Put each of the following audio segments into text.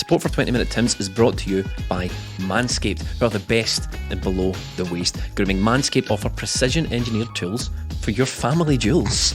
Support for 20 Minute Tims is brought to you by Manscaped, who are the best in below the waist grooming. Manscaped offer precision engineered tools for your family jewels.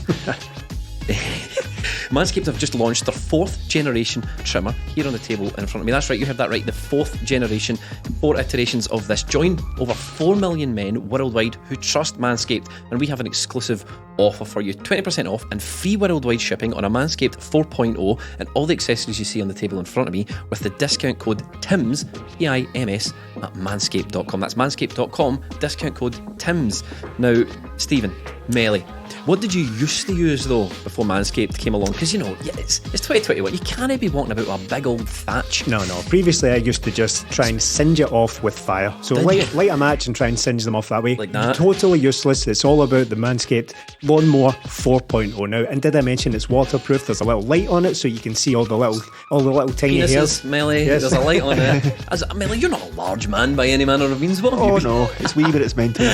Manscaped have just launched their 4th generation trimmer here on the table in front of me. That's right, you heard that right, the 4th generation, 4 iterations of this. Join over 4 million men worldwide who trust Manscaped, and we have an exclusive offer for you. 20% off and free worldwide shipping on a Manscaped 4.0 and all the accessories you see on the table in front of me with the discount code TIMS, T-I-M-S, at manscaped.com. That's manscaped.com, discount code TIMS. Now, Stephen, Melly, what did you used to use though before Manscaped came along? Because it's 2021. You can't be walking about with a big old thatch. No. Previously, I used to just try and singe it off with fire. So light a match and try and singe them off that way. Like that. Totally useless. It's all about the Manscaped Lawnmower 4.0 now. And did I mention it's waterproof? There's a little light on it so you can see all the little tiny Penises, hairs. Melly, yes. There's a light on it. Melly, you're not a large man by any manner of means. No, it's wee, but it's meant to be.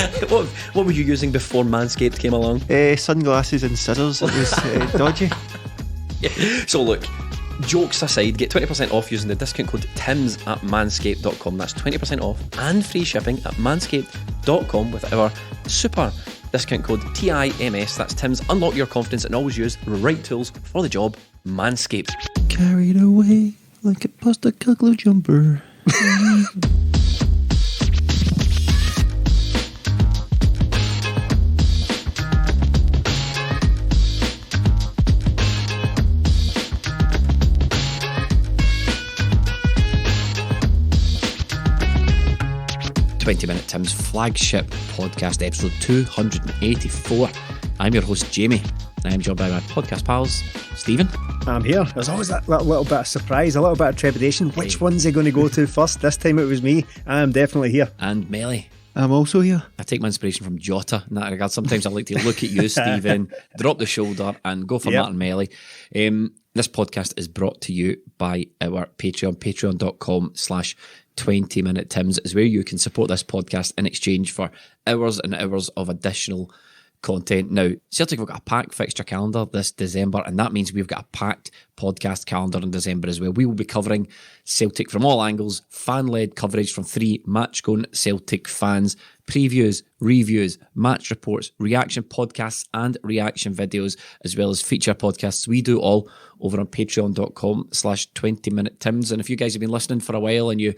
What were you using before Manscaped came along? Sunglasses and scissors. It was dodgy. Yeah. So look, jokes aside, get 20% off using the discount code TIMS at manscaped.com. That's 20% off and free shipping at manscaped.com with our super discount code TIMS. That's TIMS. Unlock your confidence and always use the right tools for the job. Manscaped. Carried away like a Postecoglou jumper. 20 Minute Tim's flagship podcast, episode 284. I'm your host, Jamie. I am joined by my podcast pals, Stephen. I'm here. There's always that little bit of surprise, a little bit of trepidation. Which one's he going to go to first? This time it was me. I'm definitely here. And Melly. I'm also here. I take my inspiration from Jota in that regard. Sometimes I like to look at you, Stephen, drop the shoulder and go for Martin Melly. This podcast is brought to you by our Patreon, patreon.com/20 Minute Tims is where you can support this podcast in exchange for hours and hours of additional content. Now, Celtic have got a packed fixture calendar this December, and that means we've got a packed podcast calendar in December as well. We will be covering Celtic from all angles, fan-led coverage from 3 match-going Celtic fans, previews, reviews, match reports, reaction podcasts and reaction videos, as well as feature podcasts. We do all over on patreon.com/20 Minute Tims. And if you guys have been listening for a while and you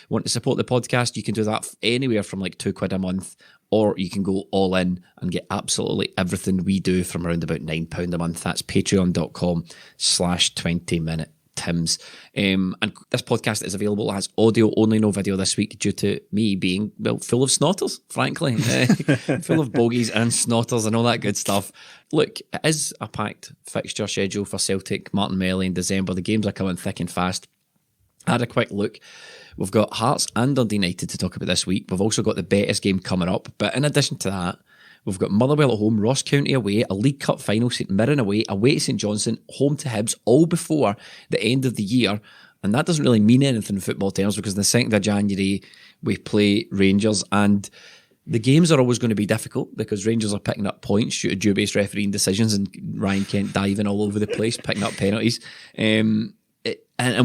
want to support the podcast, you can do that anywhere from like £2 a month, or you can go all in and get absolutely everything we do from around about £9 a month. That's patreon.com/20 Minute Tims. And this podcast is available as audio only, no video this week, due to me being, full of snotters, frankly. Full of bogies and snotters and all that good stuff. Look, it is a packed fixture schedule for Celtic, Martin Melly in December. The games are coming thick and fast. I had a quick look. We've got Hearts and Dundee United to talk about this week. We've also got the Betis game coming up. But in addition to that, we've got Motherwell at home, Ross County away, a League Cup final, St Mirren away to St Johnstone, home to Hibs, all before the end of the year. And that doesn't really mean anything in football terms, because on the 2nd of January, we play Rangers. And the games are always going to be difficult because Rangers are picking up points due to dubious refereeing decisions and Ryan Kent diving all over the place, picking up penalties. And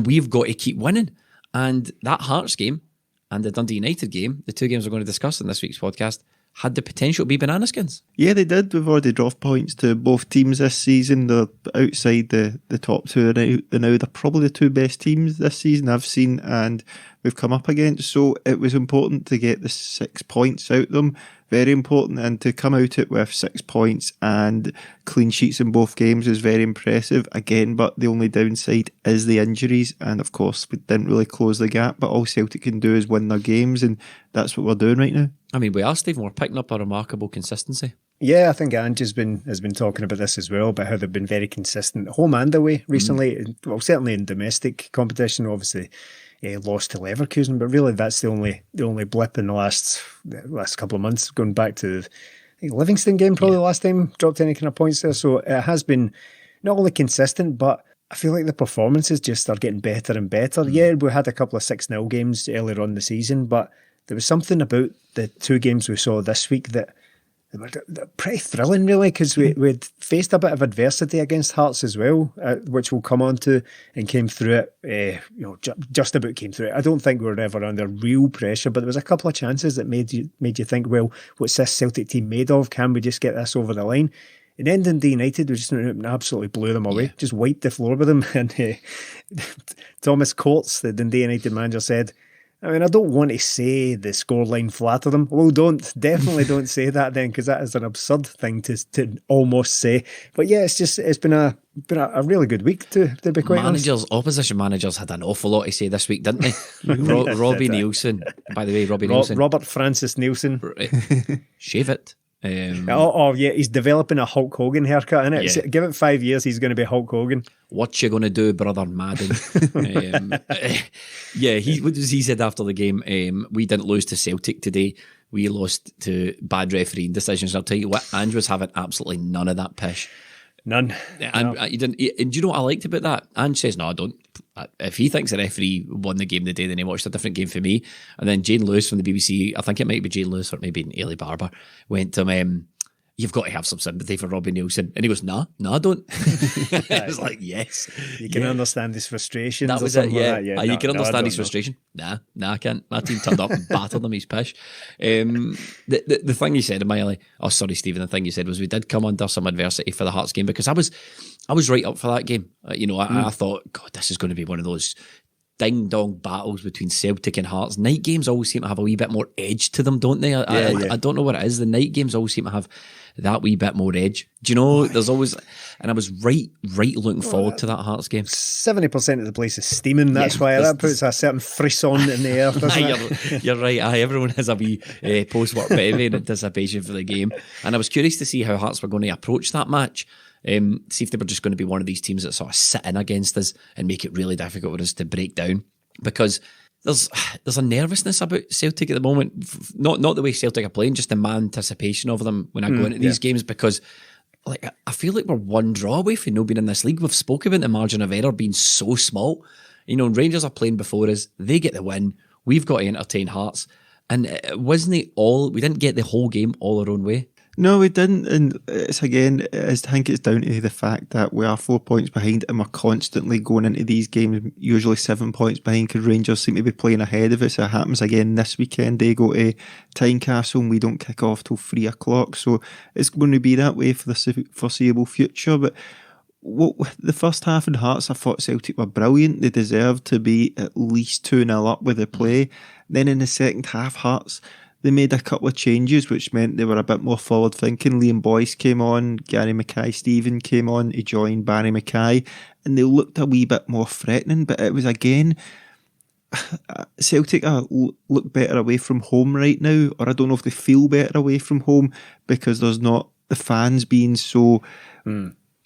we've got to keep winning. And that Hearts game and the Dundee United game, the 2 games we're going to discuss in this week's podcast, had the potential to be banana skins. Yeah, they did. We've already dropped points to both teams this season. They're outside the top 2 now. They're probably the 2 best teams this season I've seen and we've come up against. So it was important to get the 6 points out of them. Very important. And to come out it with 6 points and clean sheets in both games is very impressive. Again, but the only downside is the injuries. And of course, we didn't really close the gap. But all Celtic can do is win their games. And that's what we're doing right now. I mean, we are, Stephen. We're picking up a remarkable consistency. Yeah, I think Ange has been talking about this as well, about how they've been very consistent home and away recently. Well, certainly in domestic competition, obviously lost to Leverkusen, but really that's the only blip in the last couple of months. Going back to the Livingston game, probably the last time dropped any kind of points there. So it has been not only consistent, but I feel like the performances just are getting better and better. Yeah, we had a couple of 6-0 games earlier on in the season, but there was something about the 2 games we saw this week that they're pretty thrilling, really, because we'd faced a bit of adversity against Hearts as well, which we'll come on to, and came through it, just about came through it. I don't think we were ever under real pressure, but there was a couple of chances that made you think, well, what's this Celtic team made of? Can we just get this over the line? And then Dundee United, we just absolutely blew them away, just wiped the floor with them. And Thomas Courts, the Dundee United manager, said, I mean, I don't want to say the scoreline flattered them. Well, definitely don't say that then, because that is an absurd thing to almost say. But yeah, it's been a really good week to be quite honest. Opposition managers had an awful lot to say this week, didn't they? Robbie Nielsen, by the way, Nielsen. Robert Francis Nielsen. Shave it. Yeah, he's developing a Hulk Hogan haircut, innit? Yeah. So give it 5 years, he's going to be Hulk Hogan. What you going to do, brother Madden? He said after the game, we didn't lose to Celtic today. We lost to bad refereeing decisions. I'll tell you what, Ange was having absolutely none of that pish. None. And he didn't. And do you know what I liked about that? Ange says, no, I don't. If he thinks the referee won the game the day, then he watched a different game for me. And then Jane Lewis from the BBC, I think it might be Jane Lewis or maybe Ailey Barber, went to him, you've got to have some sympathy for Robbie Nielsen. And he goes, no, I don't. It was like, yes. You can understand his frustrations. That was it, yeah. You can understand his frustration. Nah, I can't. My team turned up and battered him, he's pish. The thing you said, Stephen, the thing you said was we did come under some adversity for the Hearts game, because I was right up for that game. I thought, God, this is going to be one of those ding-dong battles between Celtic and Hearts. Night games always seem to have a wee bit more edge to them, don't they? I don't know what it is. The night games always seem to have that wee bit more edge. Do you know, there's always... And I was right looking forward to that Hearts game. 70% of the place is steaming. That's why that puts a certain frisson in the air, doesn't it? You're right. Everyone has a wee post-work bevy in anticipation for the game. And I was curious to see how Hearts were going to approach that match. See if they were just going to be one of these teams that sort of sit in against us and make it really difficult for us to break down. Because there's a nervousness about Celtic at the moment. Not the way Celtic are playing, just the my anticipation of them when I go into these games, because I feel like we're one draw away from not being in this league. We've spoken about the margin of error being so small. Rangers are playing before us. They get the win. We've got to entertain Hearts. And we didn't get the whole game all our own way. No, we didn't, and I think it's down to the fact that we are 4 points behind and we're constantly going into these games, usually 7 points behind, because Rangers seem to be playing ahead of us. It happens again this weekend. They go to Tynecastle and we don't kick off till 3 o'clock, so it's going to be that way for the foreseeable future. But the first half in Hearts, I thought Celtic were brilliant. They deserved to be at least 2-0 up with the play. Then in the second half, Hearts, they made a couple of changes, which meant they were a bit more forward thinking. Liam Boyce came on, Gary Mackay-Steven came on, he joined Barry Mackay, and they looked a wee bit more threatening. But it was again, Celtic look better away from home right now, or I don't know if they feel better away from home, because there's not the fans being so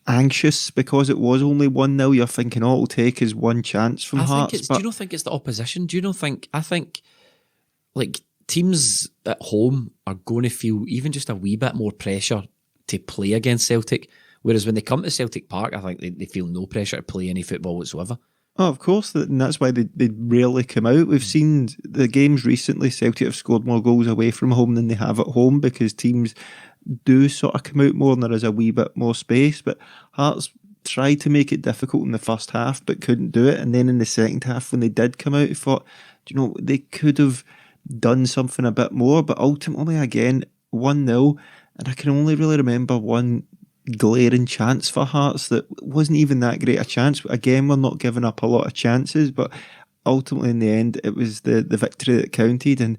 anxious, because it was only 1-0. You're thinking, all it'll take is one chance from Hearts. Do you not think it's the opposition? I think teams at home are going to feel even just a wee bit more pressure to play against Celtic, whereas when they come to Celtic Park, I think they feel no pressure to play any football whatsoever. Oh, of course, and that's why they rarely come out. We've seen the games recently, Celtic have scored more goals away from home than they have at home, because teams do sort of come out more and there is a wee bit more space. But Hearts tried to make it difficult in the first half but couldn't do it, and then in the second half when they did come out, I thought, they could have done something a bit more. But ultimately, again, 1-0, and I can only really remember one glaring chance for Hearts that wasn't even that great a chance. Again, we're not giving up a lot of chances, but ultimately in the end it was the victory that counted, and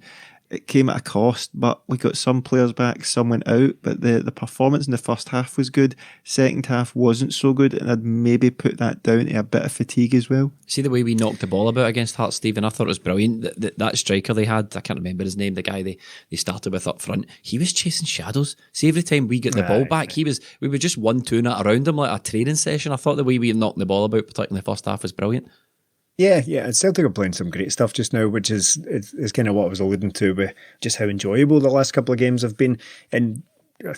it came at a cost. But we got some players back, some went out, but the performance in the first half was good. Second half wasn't so good, and I'd maybe put that down to a bit of fatigue as well. See the way we knocked the ball about against Hearts, Stephen? I thought it was brilliant. That striker they had, I can't remember his name, the guy they started with up front, he was chasing shadows. See, every time we get the ball back, we were just 1-2 it around him like a training session. I thought the way we knocked the ball about, particularly in the first half, was brilliant. Yeah, and Celtic are playing some great stuff just now, which is kind of what I was alluding to with just how enjoyable the last couple of games have been, and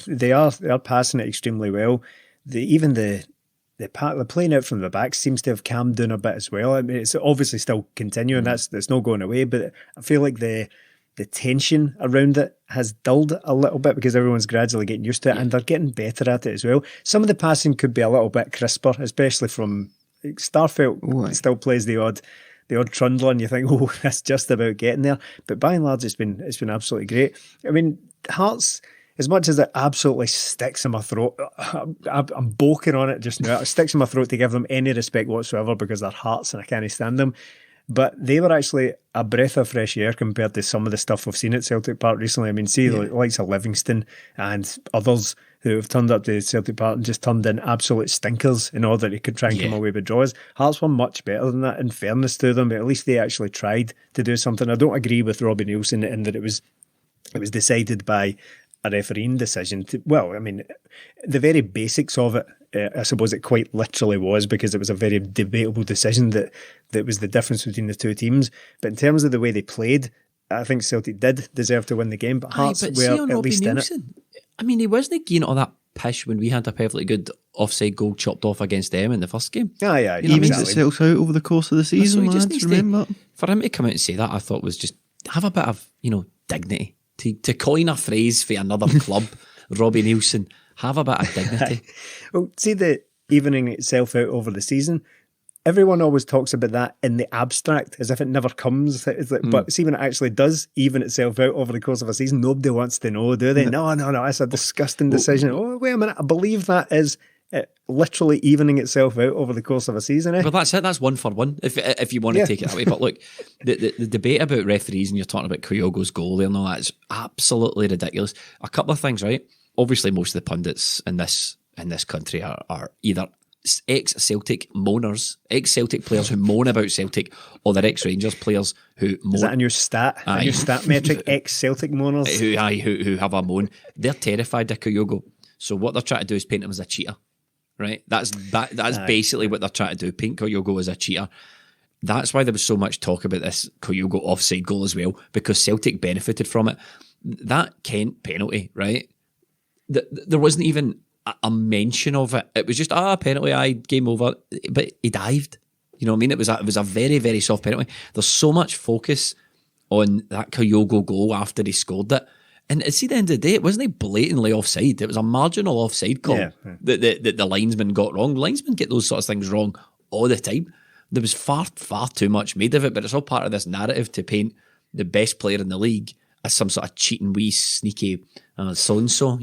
they are passing it extremely well. The playing out from the back seems to have calmed down a bit as well. I mean, it's obviously still continuing. That's not going away, but I feel like the the tension around it has dulled a little bit because everyone's gradually getting used to it, and they're getting better at it as well. Some of the passing could be a little bit crisper, especially from Starfelt. Still plays the odd trundle, and you think, oh, that's just about getting there. But by and large, it's been absolutely great. I mean, Hearts, as much as it absolutely sticks in my throat, I'm boking on it just now. It sticks in my throat to give them any respect whatsoever because they're Hearts and I can't stand them. But they were actually a breath of fresh air compared to some of the stuff we've seen at Celtic Park recently. I mean, see the likes of Livingston and others who have turned up to Celtic Park and just turned in absolute stinkers in order to try and come away with draws. Hearts were much better than that, in fairness to them, but at least they actually tried to do something. I don't agree with Robbie Nielsen in that it was decided by a refereeing decision. The very basics of it, I suppose it quite literally was, because it was a very debatable decision that was the difference between the two teams. But in terms of the way they played, I think Celtic did deserve to win the game, but Hearts were at least Nielsen, in it. I mean, he wasn't getting all that pish when we had a perfectly good offside goal chopped off against them in the first game. Even itself out over the course of the season, lads, remember? For him to come out and say that, I thought was just have a bit of, dignity. To coin a phrase for another club, Robbie Nielsen, have a bit of dignity. Well, see the evening itself out over the season, everyone always talks about that in the abstract as if it never comes. But see, when it actually does even itself out over the course of a season, nobody wants to know, do they? No, that's a disgusting decision. Oh, wait a minute, I believe that is literally evening itself out over the course of a season. Well, that's it. That's 1 for 1, if you want to take it that way. But look, the debate about referees, and you're talking about Kyogo's goal there and all that, is absolutely ridiculous. A couple of things, right? Obviously, most of the pundits in this country are either ex-Celtic moaners, ex-Celtic players who moan about Celtic, or they're ex-Rangers players who moan. Is that a new stat? A new stat metric? Ex-Celtic moaners? Who have a moan. They're terrified of Kyogo. So what they're trying to do is paint him as a cheater. Right, that's basically what they're trying to do. Paint Kyogo as a cheater. That's why there was so much talk about this Kyogo offside goal as well, because Celtic benefited from it. That Kent penalty, right? There wasn't even a mention of it. It was just penalty, game over. But he dived. You know what I mean? It was a very, very soft penalty. There's so much focus on that Kyogo goal after he scored it. And see, at the end of the day, it wasn't blatantly offside. It was a marginal offside call that the linesman got wrong. Linesmen get those sort of things wrong all the time. There was far, far too much made of it, but it's all part of this narrative to paint the best player in the league as some sort of cheating wee sneaky so-and-so,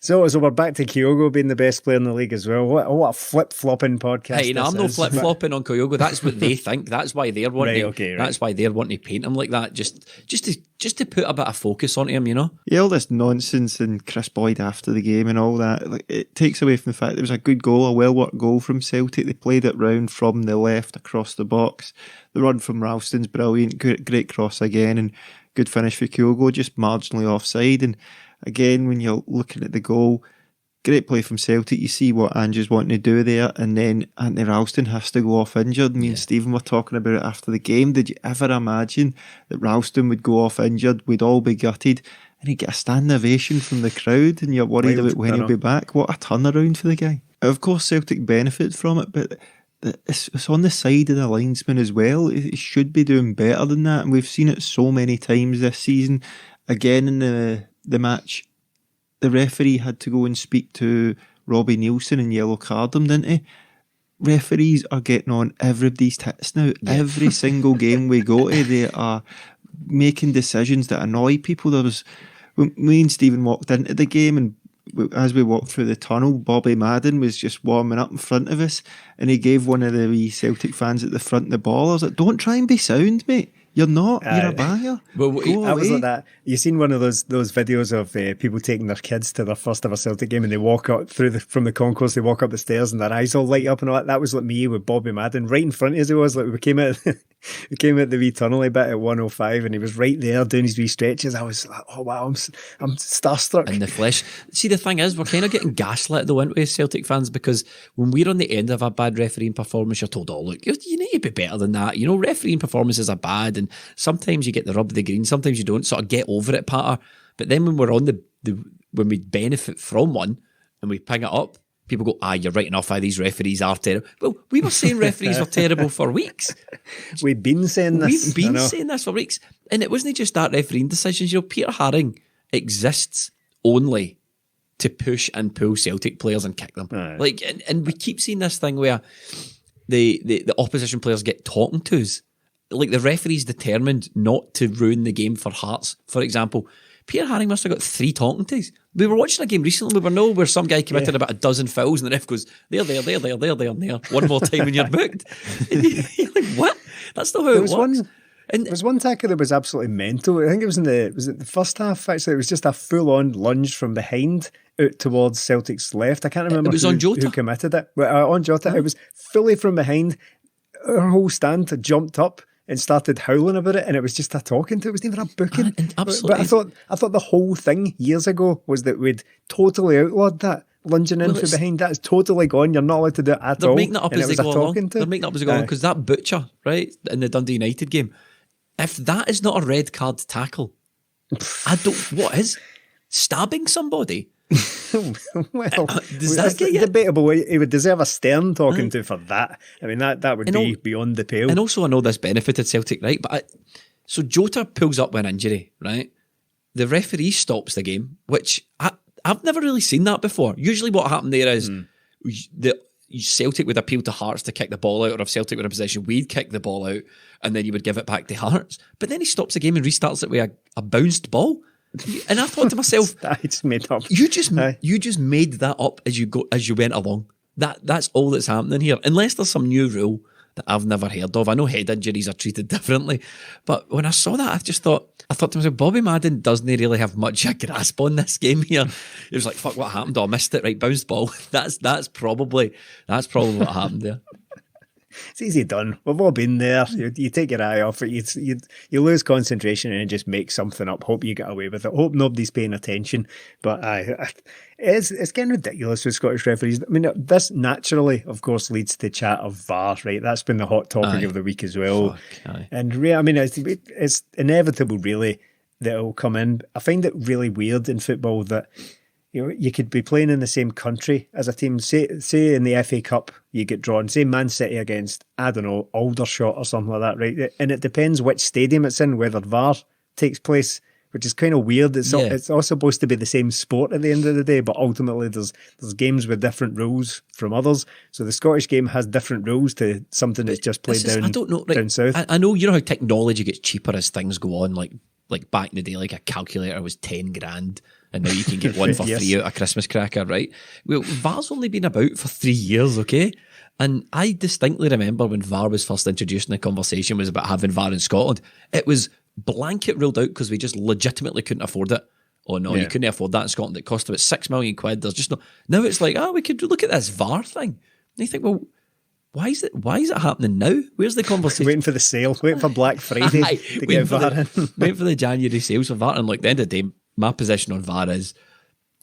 So we're back to Kyogo being the best player in the league as well. What a flip-flopping podcast. Hey, I'm no flip-flopping on Kyogo. That's what they think. That's why they're wanting That's why they're wanting to paint him like that. Just to put a bit of focus onto him, Yeah, all this nonsense and Chris Boyd after the game and all that, like, it takes away from the fact there was a good goal, a well-worked goal from Celtic. They played it round from the left across the box. The run from Ralston's brilliant. Great cross again, and good finish for Kyogo, just marginally offside. And again, when you're looking at the goal, great play from Celtic. You see what Ange is wanting to do there, and then Anthony Ralston has to go off injured. Me and Stephen were talking about it after the game. Did you ever imagine that Ralston would go off injured? We'd all be gutted, and he'd get a standing ovation from the crowd, and you're worried about when he'll be back. What a turnaround for the guy. Of course, Celtic benefit from it, but it's on the side of the linesman as well. He should be doing better than that, and we've seen it so many times this season. Again, in the match, the referee had to go and speak to Robbie Nielsen and yellow card him, didn't he? Referees are getting on everybody's tits now. Yeah. Every single game we go to, they are making decisions that annoy people. Me and Stephen walked into the game, and as we walked through the tunnel, Bobby Madden was just warming up in front of us, and he gave one of the wee Celtic fans at the front the ball. I was like, don't try and be sound, mate. You're not. You're a banger. Well, I was like that. You seen one of those videos of people taking their kids to their first ever Celtic game, and they walk up from the concourse. They walk up the stairs, and their eyes all light up and all that. That was like me with Bobby Madden right in front of us. It was like we came out the wee tunnel bit at 105, and he was right there doing his wee stretches. I was like, oh wow, I'm starstruck in the flesh. See, the thing is, we're kind of getting gaslit though, aren't we, Celtic fans? Because when we're on the end of a bad refereeing performance, you're told, oh look, you need to be better than that. Refereeing performances are bad, and sometimes you get the rub of the green, sometimes you don't. Sort of get over it, Patter. But then when we're on when we benefit from one and we ping it up, people go, you're writing off how these referees are terrible. Well, we were saying referees were terrible for weeks. We've been saying this. We've been saying this for weeks. And it wasn't just that refereeing decisions. Peter Haring exists only to push and pull Celtic players and kick them. Like, and we keep seeing this thing where the opposition players get talking tos. Like, the referee's determined not to ruin the game for Hearts, for example. Peter Haring must have got 3 talking tos. We were watching a game recently where some guy committed about a dozen fouls and the ref goes, there. One more time and you're booked. And you're like, what? That's not how it works. There was one tackle that was absolutely mental. I think it was the first half, actually. It was just a full-on lunge from behind out towards Celtic's left. I can't remember who committed it. On Jota. It was fully from behind. Our whole stand jumped up and started howling about it, and it was just a talking to. It wasn't even a booking. Absolutely. But I thought the whole thing years ago was that we'd totally outlawed that. Lunging in from behind, that's totally gone. You're not allowed to do it at all. They're making it up as they go along. They're making it up as they go along, because that butcher, right, in the Dundee United game, if that is not a red card tackle, what is? Stabbing somebody? Well, does that get you? Debatable. He would deserve a stern talking to for that. I mean, that would be beyond the pale. And also, I know this benefited Celtic, right? But so Jota pulls up with an injury, right? The referee stops the game, which I've never really seen that before. Usually what happened there is the Celtic would appeal to Hearts to kick the ball out, or if Celtic were in possession, we'd kick the ball out and then you would give it back to Hearts. But then he stops the game and restarts it with a bounced ball. And I thought to myself, it's made up. You just made that up as you went along. That's all that's happening here. Unless there's some new rule that I've never heard of. I know head injuries are treated differently, but when I saw that, I thought to myself, Bobby Madden doesn't really have much a grasp on this game here. It was like, fuck, what happened? Oh, I missed it. Right, bounced ball. That's probably what happened there. It's easy done. We've all been there. You take your eye off it. You lose concentration and just make something up. Hope you get away with it. Hope nobody's paying attention. But it's getting ridiculous with Scottish referees. I mean, this naturally, of course, leads to chat of VAR, right? That's been the hot topic of the week as well. And I mean, it's inevitable, really, that it'll come in. I find it really weird in football that you could be playing in the same country as a team. Say in the FA Cup, you get drawn. Say Man City against, I don't know, Aldershot or something like that, right? And it depends which stadium it's in, whether VAR takes place, which is kind of weird. It's all supposed to be the same sport at the end of the day, but ultimately there's games with different rules from others. So the Scottish game has different rules to something that's just played down, I don't know, like, down south. I know, how technology gets cheaper as things go on. Like back in the day, like a calculator was 10 grand. And now you can get one for free out a Christmas cracker, right? Well, VAR's only been about for 3 years, okay? And I distinctly remember when VAR was first introduced in the conversation was about having VAR in Scotland. It was blanket ruled out because we just legitimately couldn't afford it. Oh no, you couldn't afford that in Scotland. It cost about £6 million. There's just no. Now it's like, we could look at this VAR thing. And you think, well, why is it happening now? Where's the conversation? Waiting for the sale, waiting for Black Friday to get VAR in. Waiting for the January sales for VAR. And like, at the end of the day, my position on VAR is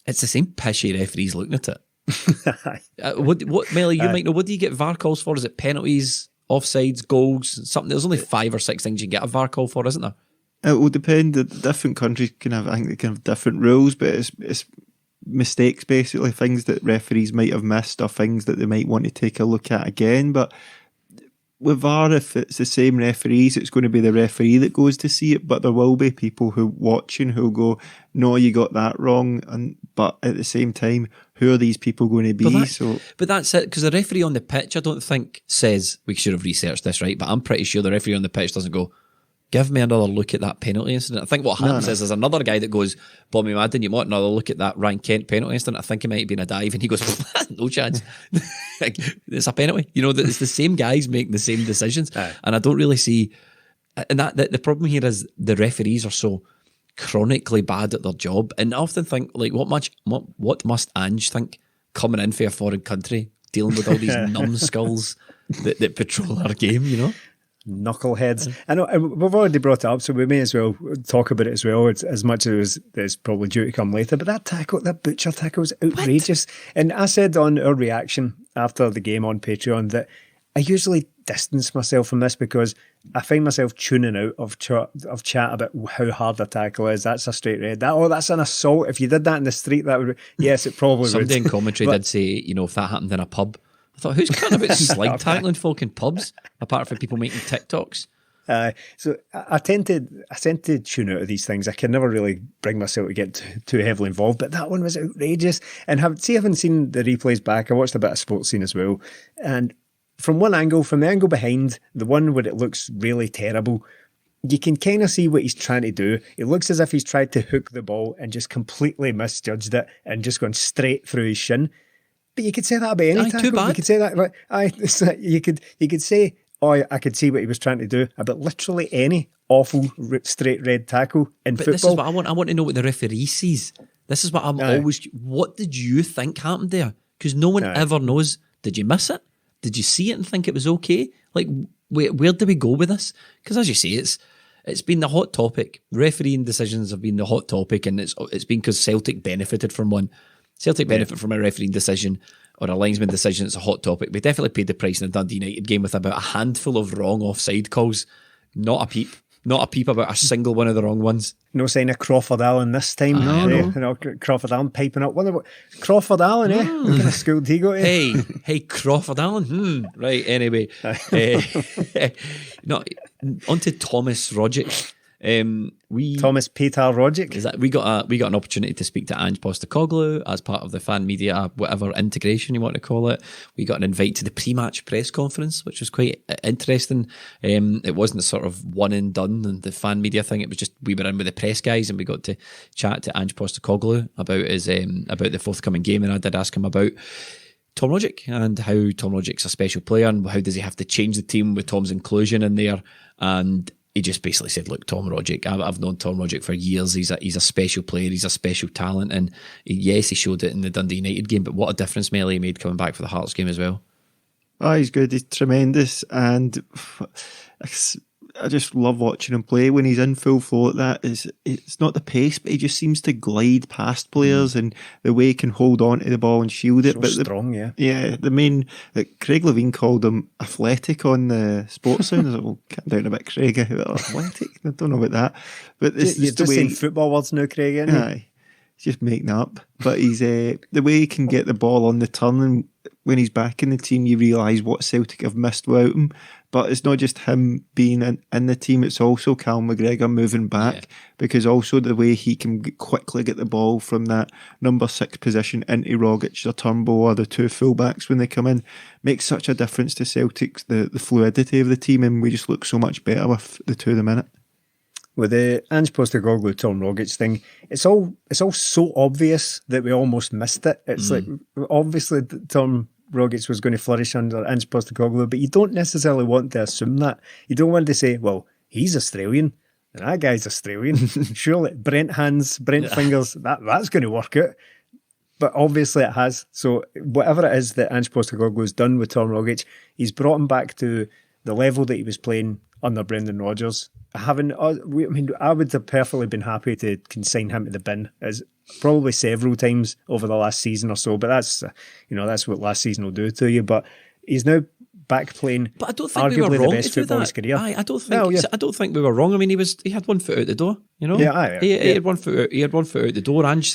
it's the same pishy referees looking at it. What Melly, you might know, what do you get VAR calls for? Is it penalties, offsides, goals, something? There's only 5 or 6 things you can get a VAR call for, isn't there? It will depend. The different countries can have, I think they can have different rules, but it's mistakes, basically, things that referees might have missed or things that they might want to take a look at again. But with VAR, if it's the same referees, it's going to be the referee that goes to see it, but there will be people who watching who'll go, no, you got that wrong. But at the same time, who are these people going to be? But that's it, because the referee on the pitch, I don't think says, we should have researched this, right? But I'm pretty sure the referee on the pitch doesn't go, give me another look at that penalty incident. I think what happens is there's another guy that goes, Bobby Madden, you want another look at that Ryan Kent penalty incident? I think it might have been a dive. And he goes, no chance. Like, it's a penalty. It's the same guys making the same decisions. And I don't really see... And the problem here is the referees are so chronically bad at their job. And I often think, like, what must Ange think coming in for a foreign country, dealing with all these numbskulls that patrol our game, Knuckleheads. I know we've already brought it up, so we may as well talk about it as well. It's as much as it's probably due to come later. But that butcher tackle was outrageous. What? And I said on our reaction after the game on Patreon that I usually distance myself from this because I find myself tuning out of chat about how hard a tackle is. That's a straight red. That's an assault. If you did that in the street, that would, yes, it probably would. Somebody in commentary did say, if that happened in a pub, I thought, who's caring about slide tackling folk in pubs apart from people making TikToks? So I tend to tune out of these things. I can never really bring myself to get too heavily involved, but that one was outrageous. And having seen the replays back, I watched a bit of Sports Scene as well, and from one angle, from the angle behind, the one where it looks really terrible, you can kind of see what he's trying to do. It looks as if he's tried to hook the ball and just completely misjudged it and just gone straight through his shin. But you could say that about any tackle. Too bad. You could say that. You could say, I could see what he was trying to do about literally any awful straight red tackle in football. This is what I want. I want to know what the referee sees. This is what I'm always. What did you think happened there? Because no one ever knows. Did you miss it? Did you see it and think it was okay? Like, where do we go with this? Because as you say, it's been the hot topic. Refereeing decisions have been the hot topic, and it's been because Celtic benefited from one. Celtic benefit from a refereeing decision or a linesman decision. It's a hot topic. We definitely paid the price in the Dundee United game with about a handful of wrong offside calls. Not a peep. Not a peep about a single one of the wrong ones. No sign of Crawford Allen this time. No. Crawford Allen piping up. Crawford Allen, What kind of school did he go to? Hey, Crawford Allen. Right, anyway. On to Thomas Rogic. Thomas Peter Rogic. We got an opportunity to speak to Ange Postecoglou as part of the fan media, whatever integration you want to call it. We got an invite to the pre-match press conference, which was quite interesting. It wasn't sort of one and done and the fan media thing. It was just we were in with the press guys and we got to chat to Ange Postecoglou about his about the forthcoming game, and I did ask him about Tom Rogic and how Tom Rogic's a special player and how does he have to change the team with Tom's inclusion in there. And he just basically said, look, Tom Rogic, I've known Tom Rogic for years. He's a special player. He's a special talent. And yes, he showed it in the Dundee United game, but what a difference Melly made coming back for the Hearts game as well. Oh, he's good. He's tremendous. And I just love watching him play when he's in full flow like that. It's not the pace, but he just seems to glide past players and the way he can hold on to the ball and shield it. So strong, yeah. Yeah, Craig Levine called him athletic on the Sports Sound. I was like, well, calm down a bit, Craig. Athletic? I don't know about that. But this You're just saying football words now, Craig, isn't you? Aye. He's just making up. But he's the way he can get the ball on the turn, and when he's back in the team, you realise what Celtic have missed without him. But it's not just him being in the team, it's also Cal McGregor moving back, because also the way he can quickly get the ball from that number 6 position into Rogic or Turnbull or the two fullbacks when they come in makes such a difference to Celtic's the fluidity of the team, and we just look so much better with the two of them in it. With the Ange Postecoglou Tom Rogic thing, it's all so obvious that we almost missed it. It's like obviously Tom Rogic was going to flourish under Ange Postecoglou, but you don't necessarily want to assume that. You don't want to say, well, he's Australian and that guy's Australian. Surely Brent hands, Brent fingers, that's going to work out. But obviously it has. So whatever it is that Ange Postecoglou's done with Tom Rogic, he's brought him back to the level that he was playing under Brendan Rodgers. I would have perfectly been happy to consign him to the bin, as probably several times over the last season or so. But that's what last season will do to you. But he's now back playing. But I don't think arguably we were wrong the best to do football that. Of his career. I don't think we were wrong. I mean, he had 1 foot out the door. You know, he had 1 foot out. He had 1 foot out the door. Ange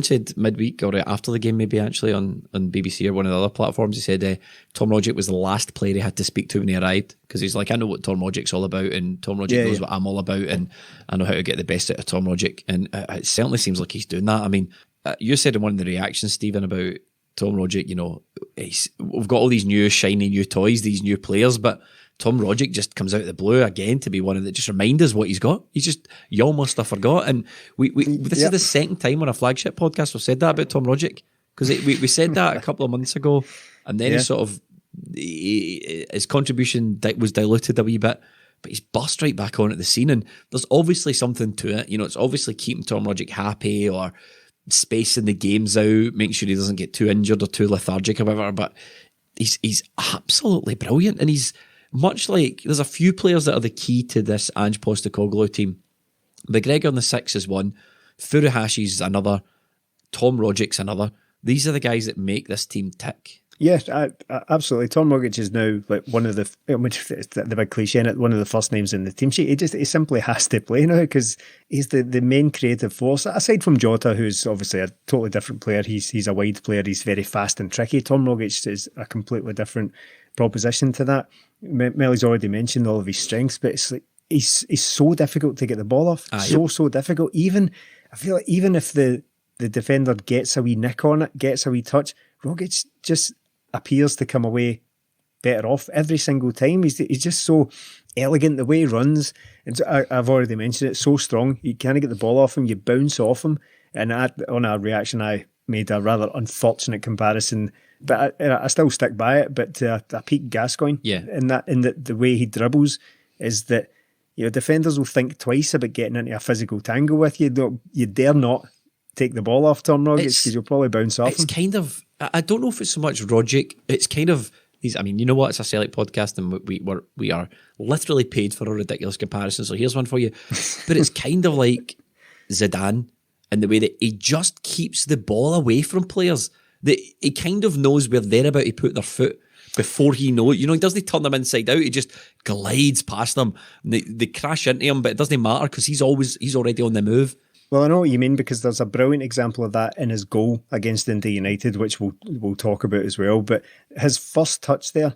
said midweek or after the game, maybe actually on BBC or one of the other platforms, he said Tom Rogic was the last player he had to speak to when he arrived, because he's like, I know what Tom Rogic's all about, and Tom Rogic knows what I'm all about, and I know how to get the best out of Tom Rogic, and it certainly seems like he's doing that. I mean, you said in one of the reactions, Stephen, about Tom Rogic, we've got all these new shiny new toys, these new players, but Tom Rogic just comes out of the blue again to be one of the, just remind us what he's got. You almost have forgot. And this is the second time on a Flagship podcast we've said that about Tom Rogic, because we said that a couple of months ago, and then his contribution was diluted a wee bit, but he's burst right back on at the scene, and there's obviously something to it. It's obviously keeping Tom Rogic happy or spacing the games out, making sure he doesn't get too injured or too lethargic or whatever, but he's absolutely brilliant, and he's much like, there's a few players that are the key to this Ange Postecoglou team. McGregor on the 6 is one, Furuhashi's another, Tom Rogic's another. These are the guys that make this team tick. Yes, absolutely. Tom Rogic is now like one of the big cliche in it, one of the first names in the team sheet. He simply has to play now because he's the main creative force. Aside from Jota, who's obviously a totally different player, he's a wide player, he's very fast and tricky. Tom Rogic is a completely different proposition to that. Melly's already mentioned all of his strengths, but it's like he's so difficult to get the ball off. So difficult. I feel like even if the defender gets a wee nick on it, gets a wee touch, Rogic just appears to come away better off every single time. He's just so elegant the way he runs. And I've already mentioned it, so strong. You can't get the ball off him, you bounce off him. And on our reaction, I made a rather unfortunate comparison, but I still stick by it. But a peak Gascoigne, in the way he dribbles, is that defenders will think twice about getting into a physical tangle with you. You dare not take the ball off Tom Rogic because you'll probably bounce off him. It's kind of, I don't know if it's so much Rogic, it's kind of these, I mean, you know what, it's a Celtic podcast and we are literally paid for a ridiculous comparison, so here's one for you. But it's kind of like Zidane in the way that he just keeps the ball away from players. That he kind of knows where they're about to put their foot before he knows. He doesn't turn them inside out. He just glides past them. They crash into him, but it doesn't matter because he's already on the move. Well, I know what you mean because there's a brilliant example of that in his goal against Dundee United, which we'll talk about as well. But his first touch there,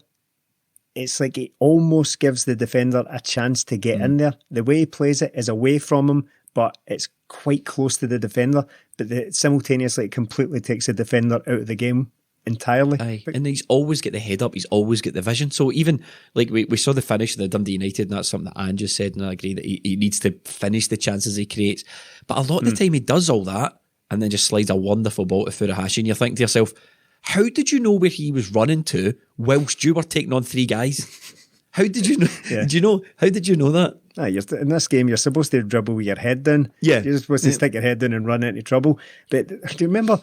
it's like he almost gives the defender a chance to get in there. The way he plays it is away from him, but it's quite close to the defender. But simultaneously, it completely takes the defender out of the game entirely. Aye. And he's always got the head up, he's always got the vision. So even like we saw the finish of the Dundee United, and that's something that Ange just said, and I agree that he needs to finish the chances he creates. But a lot of the time he does all that and then just slides a wonderful ball to Furuhashi, and you're thinking to yourself, how did you know where he was running to whilst you were taking on three guys? How did you know? Did you know? How did you know that? In this game, you're supposed to dribble with your head down. Yeah. You're supposed to stick your head down and run into trouble. But do you remember,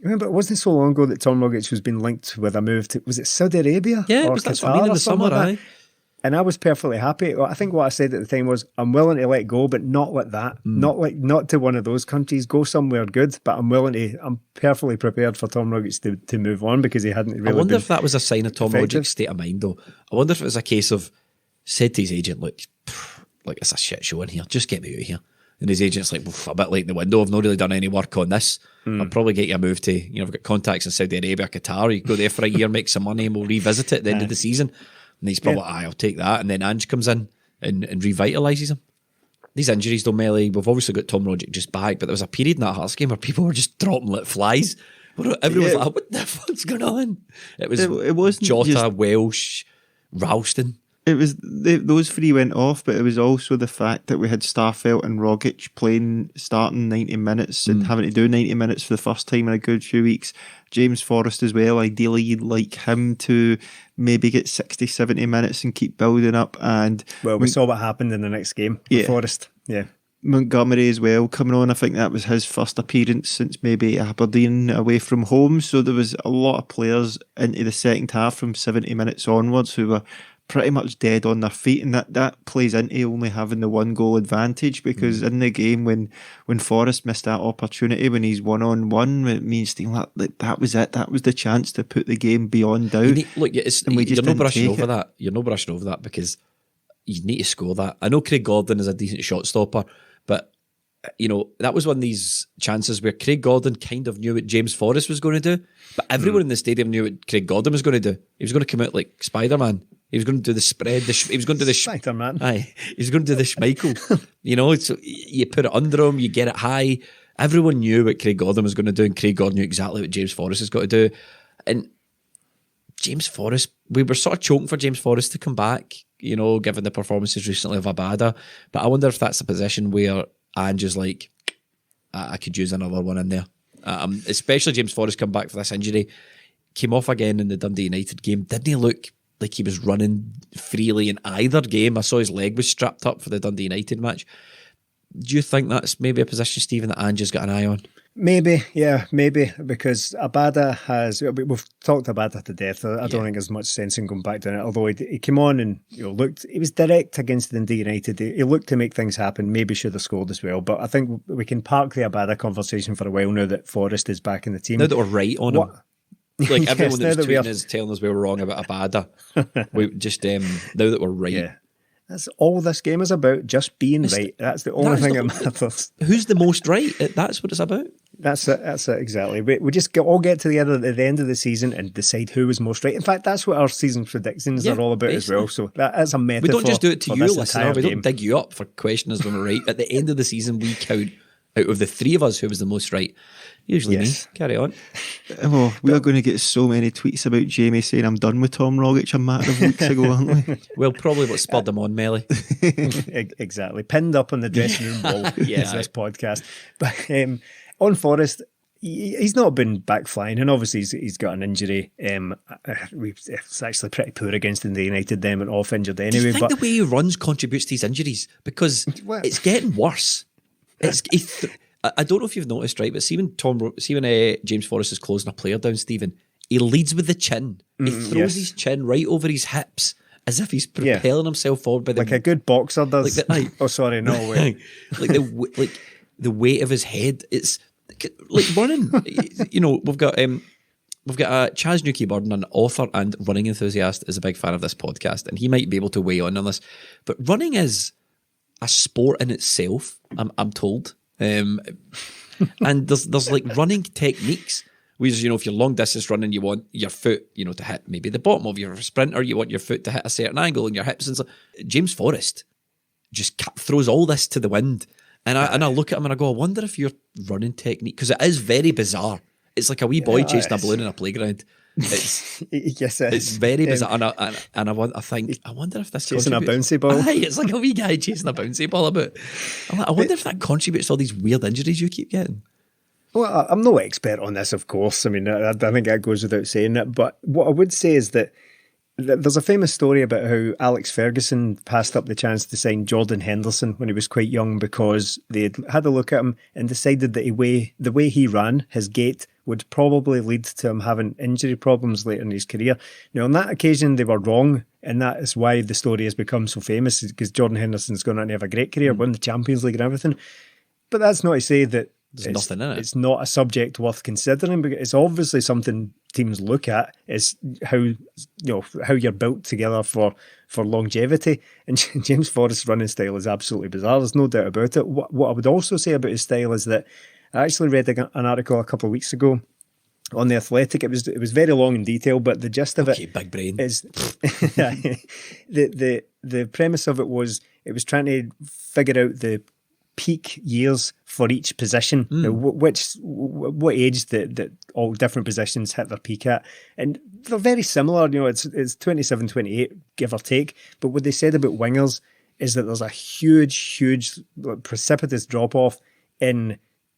it wasn't so long ago that Tom Rogic was being linked with a move to, was it Saudi Arabia? Yeah, or that's Qatar what I mean in the something summer, like that? And I was perfectly happy. I think what I said at the time was, I'm willing to let go, but not like that. Not to one of those countries. Go somewhere good, but I'm perfectly prepared for Tom Rogic to move on because he hadn't really. I wonder if that was a sign of Tom Rogic's state of mind, though. I wonder if it was a case of said to his agent, look, it's a shit show in here. Just get me out of here. And his agent's like, a bit late in the window. I've not really done any work on this. I'll probably get you a move to, I've got contacts in Saudi Arabia, Qatar. You go there for a year, make some money, and we'll revisit it at the end of the season. And he's probably, I'll take that. And then Ange comes in and revitalises him. These injuries, though, Melly, we've obviously got Tom Rogic just back, but there was a period in that Hearts game where people were just dropping like flies. Everyone was like, what the fuck's going on? It wasn't Jota, just Welsh, Ralston. It was those three went off, but it was also the fact that we had Starfelt and Rogic starting 90 minutes and having to do 90 minutes for the first time in a good few weeks. James Forrest as well. Ideally, you'd like him to maybe get 60, 70 minutes and keep building up. And we saw what happened in the next game with Forrest. Yeah. Montgomery as well coming on. I think that was his first appearance since maybe Aberdeen away from home. So there was a lot of players into the second half from 70 minutes onwards who were pretty much dead on their feet, and that plays into only having the 1-goal advantage because in the game when Forrest missed that opportunity when he's 1-on-1, it means that was it. That was the chance to put the game beyond doubt. You're not brushing over that. You're not brushing over that because you need to score that. I know Craig Gordon is a decent shot stopper, but that was one of these chances where Craig Gordon kind of knew what James Forrest was going to do, but everyone in the stadium knew what Craig Gordon was going to do. He was going to come out like Spider-Man. He was going to do the spread. He was going to do the Spider-Man. Aye, he was going to do the Schmeichel. So you put it under him, you get it high. Everyone knew what Craig Gordon was going to do, and Craig Gordon knew exactly what James Forrest has got to do. And James Forrest, we were sort of choking for James Forrest to come back, given the performances recently of Abada. But I wonder if that's a position where Ange is like, I could use another one in there. Especially James Forrest come back for this injury. Came off again in the Dundee United game. Didn't he look like he was running freely in either game? I saw his leg was strapped up for the Dundee United match. Do you think that's maybe a position, Stephen, that Ange has got an eye on? Maybe, because Abada we've talked Abada to death. I don't think there's much sense in going back to it, although he came on and looked, he was direct against Dundee United. He looked to make things happen, maybe should have scored as well, but I think we can park the Abada conversation for a while now that Forrest is back in the team. Now that we're right on him. Like Yes, everyone now that was that we tweeting are- us telling us we were wrong about Abada. We just now that we're right. Yeah. That's all this game is about, just being right. That's the only thing that matters. Who's the most right? That's what it's about. That's it, exactly. We just all get together at the end of the season and decide who was most right. In fact, that's what our season predictions are all about as well. So that's a metaphor. We don't just do it to for you, this listener. entire We game. don't dig you up for questioning us when we're right. At the end of the season, we count out of the three of us who was the most right. Usually Yes. me. Carry on. Oh, we are going to get so many tweets about Jamie saying I'm done with Tom Rogic a matter of weeks ago, aren't we? Well, probably what spurred them on, Melly. Exactly. Pinned up on the dressing room wall Yeah. is this podcast. But on Forrest, he's not been back flying, and obviously he's got an injury. It's actually pretty poor against Dundee United. Them and off injured Do anyway. you think But the way he runs contributes to his injuries? Because Well- it's getting worse. I don't know if you've noticed, right? But see when James Forrest is closing a player down, Stephen, he leads with the chin. He throws yes. his chin right over his hips as if he's propelling himself forward by the like a good boxer does. Like oh, sorry, no way. like the weight of his head. It's like running. You know, we've got Chaz Newkey-Burden, an author and running enthusiast, is a big fan of this podcast, and he might be able to weigh on this. But running is a sport in itself. I'm told, and there's like running techniques. Whereas, you know, if you're long distance running, you want your foot, you know, to hit maybe the bottom of your sprinter. You want your foot to hit a certain angle and your hips and stuff. James Forrest just throws all this to the wind. And I look at him and I go, I wonder if your running technique, because it is very bizarre. It's like a wee boy chasing a balloon in a playground. It's Yes, it's very bizarre. And I think, I wonder if this chasing a contributes- bouncy ball. Aye, it's like a wee guy chasing a bouncy ball about. I'm like, I wonder if that contributes to all these weird injuries you keep getting. Well, I'm no expert on this, of course. I mean, I think that goes without saying it. But what I would say is that there's a famous story about how Alex Ferguson passed up the chance to sign Jordan Henderson when he was quite young because they had a look at him and decided that the way he ran, his gait, would probably lead to him having injury problems later in his career. Now, on that occasion, they were wrong, and that is why the story has become so famous, because Jordan Henderson's gone on to have a great career, won the Champions League and everything. But that's not to say that There's nothing in it. It's not a subject worth considering, because it's obviously something teams look at, is how you're built together for longevity. And James Forrest's running style is absolutely bizarre. There's no doubt about it. What I would also say about his style is that I actually read an article a couple of weeks ago on The Athletic. It was very long and detailed, but the gist of Okay, it big brain. is the premise of it was trying to figure out the peak years for each position, what age that all different positions hit their peak at, and they're very similar. You know, it's 27, 28, give or take. But what they said about wingers is that there's a huge precipitous drop off in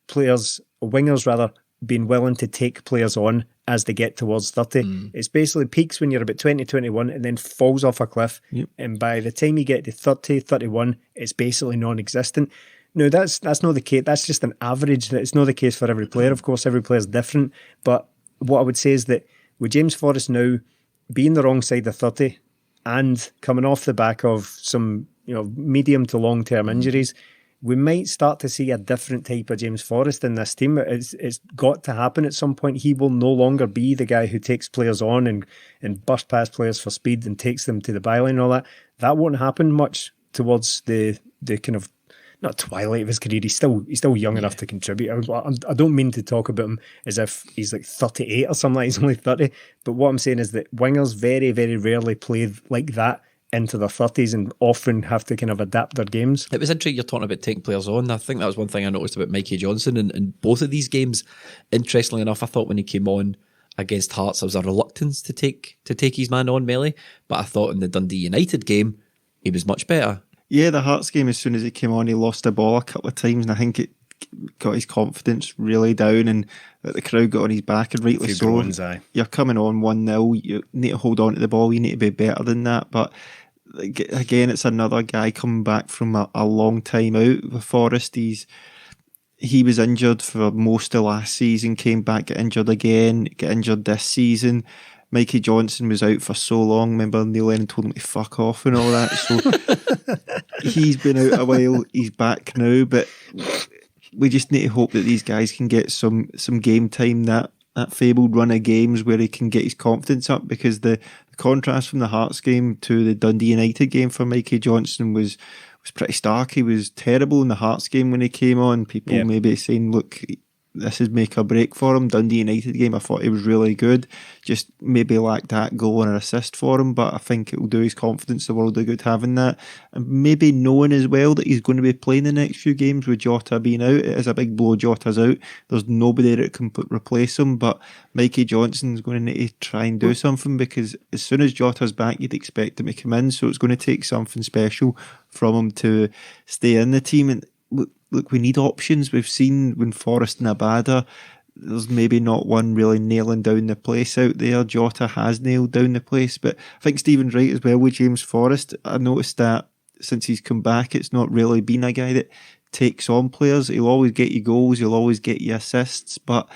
wingers rather, being willing to take players on as they get towards 30. It's basically peaks when you're about 20, 21 and then falls off a cliff. Yep. And by the time you get to 30, 31, it's basically non-existent. No, that's not the case. That's just an average. It's not the case for every player. Of course, every player is different. But what I would say is that with James Forrest now being the wrong side of 30 and coming off the back of some medium to long-term injuries, we might start to see a different type of James Forrest in this team. It's got to happen at some point. He will no longer be the guy who takes players on and bursts past players for speed and takes them to the byline and all that. That won't happen much towards the kind of, not twilight of his career. He's still young enough to contribute. I don't mean to talk about him as if he's like 38 or something like he's only 30. But what I'm saying is that wingers very, very rarely play like that into their 30s and often have to kind of adapt their games. It was interesting you're talking about taking players on. I think that was one thing I noticed about Mikey Johnston in both of these games. Interestingly enough, I thought when he came on against Hearts, there was a reluctance to take his man on melee, but I thought in the Dundee United game, he was much better. Yeah, the Hearts game, as soon as he came on, he lost the ball a couple of times, and I think it got his confidence really down, and the crowd got on his back, and rightly so. Groans, aye. You're coming on 1-0, you need to hold on to the ball, you need to be better than that. But again, it's another guy coming back from a long time out with Forrest. He was injured for most of last season, came back, get injured again, get injured this season. Mikey Johnston was out for so long. Remember, Neil Lennon told him to fuck off and all that. So he's been out a while. He's back now, but we just need to hope that these guys can get some game time. That that fabled run of games where he can get his confidence up, because the contrast from the Hearts game to the Dundee United game for Mikey Johnston was pretty stark. He was terrible in the Hearts game when he came on. People maybe saying, look, this is make or break for him. Dundee United game, I thought he was really good. Just maybe lacked that goal and an assist for him, but I think it will do his confidence the world of good having that. And maybe knowing as well that he's going to be playing the next few games with Jota being out. It is a big blow. Jota's out. There's nobody that can replace him, but Mikey Johnston's going to need to try and do something, because as soon as Jota's back, you'd expect him to come in. So it's going to take something special from him to stay in the team. And look, we need options. We've seen when Forrest and Abada, there's maybe not one really nailing down the place out there. Jota has nailed down the place, but I think Stephen's right as well with James Forrest. I noticed that since he's come back, it's not really been a guy that takes on players. He'll always get you goals, he'll always get you assists, but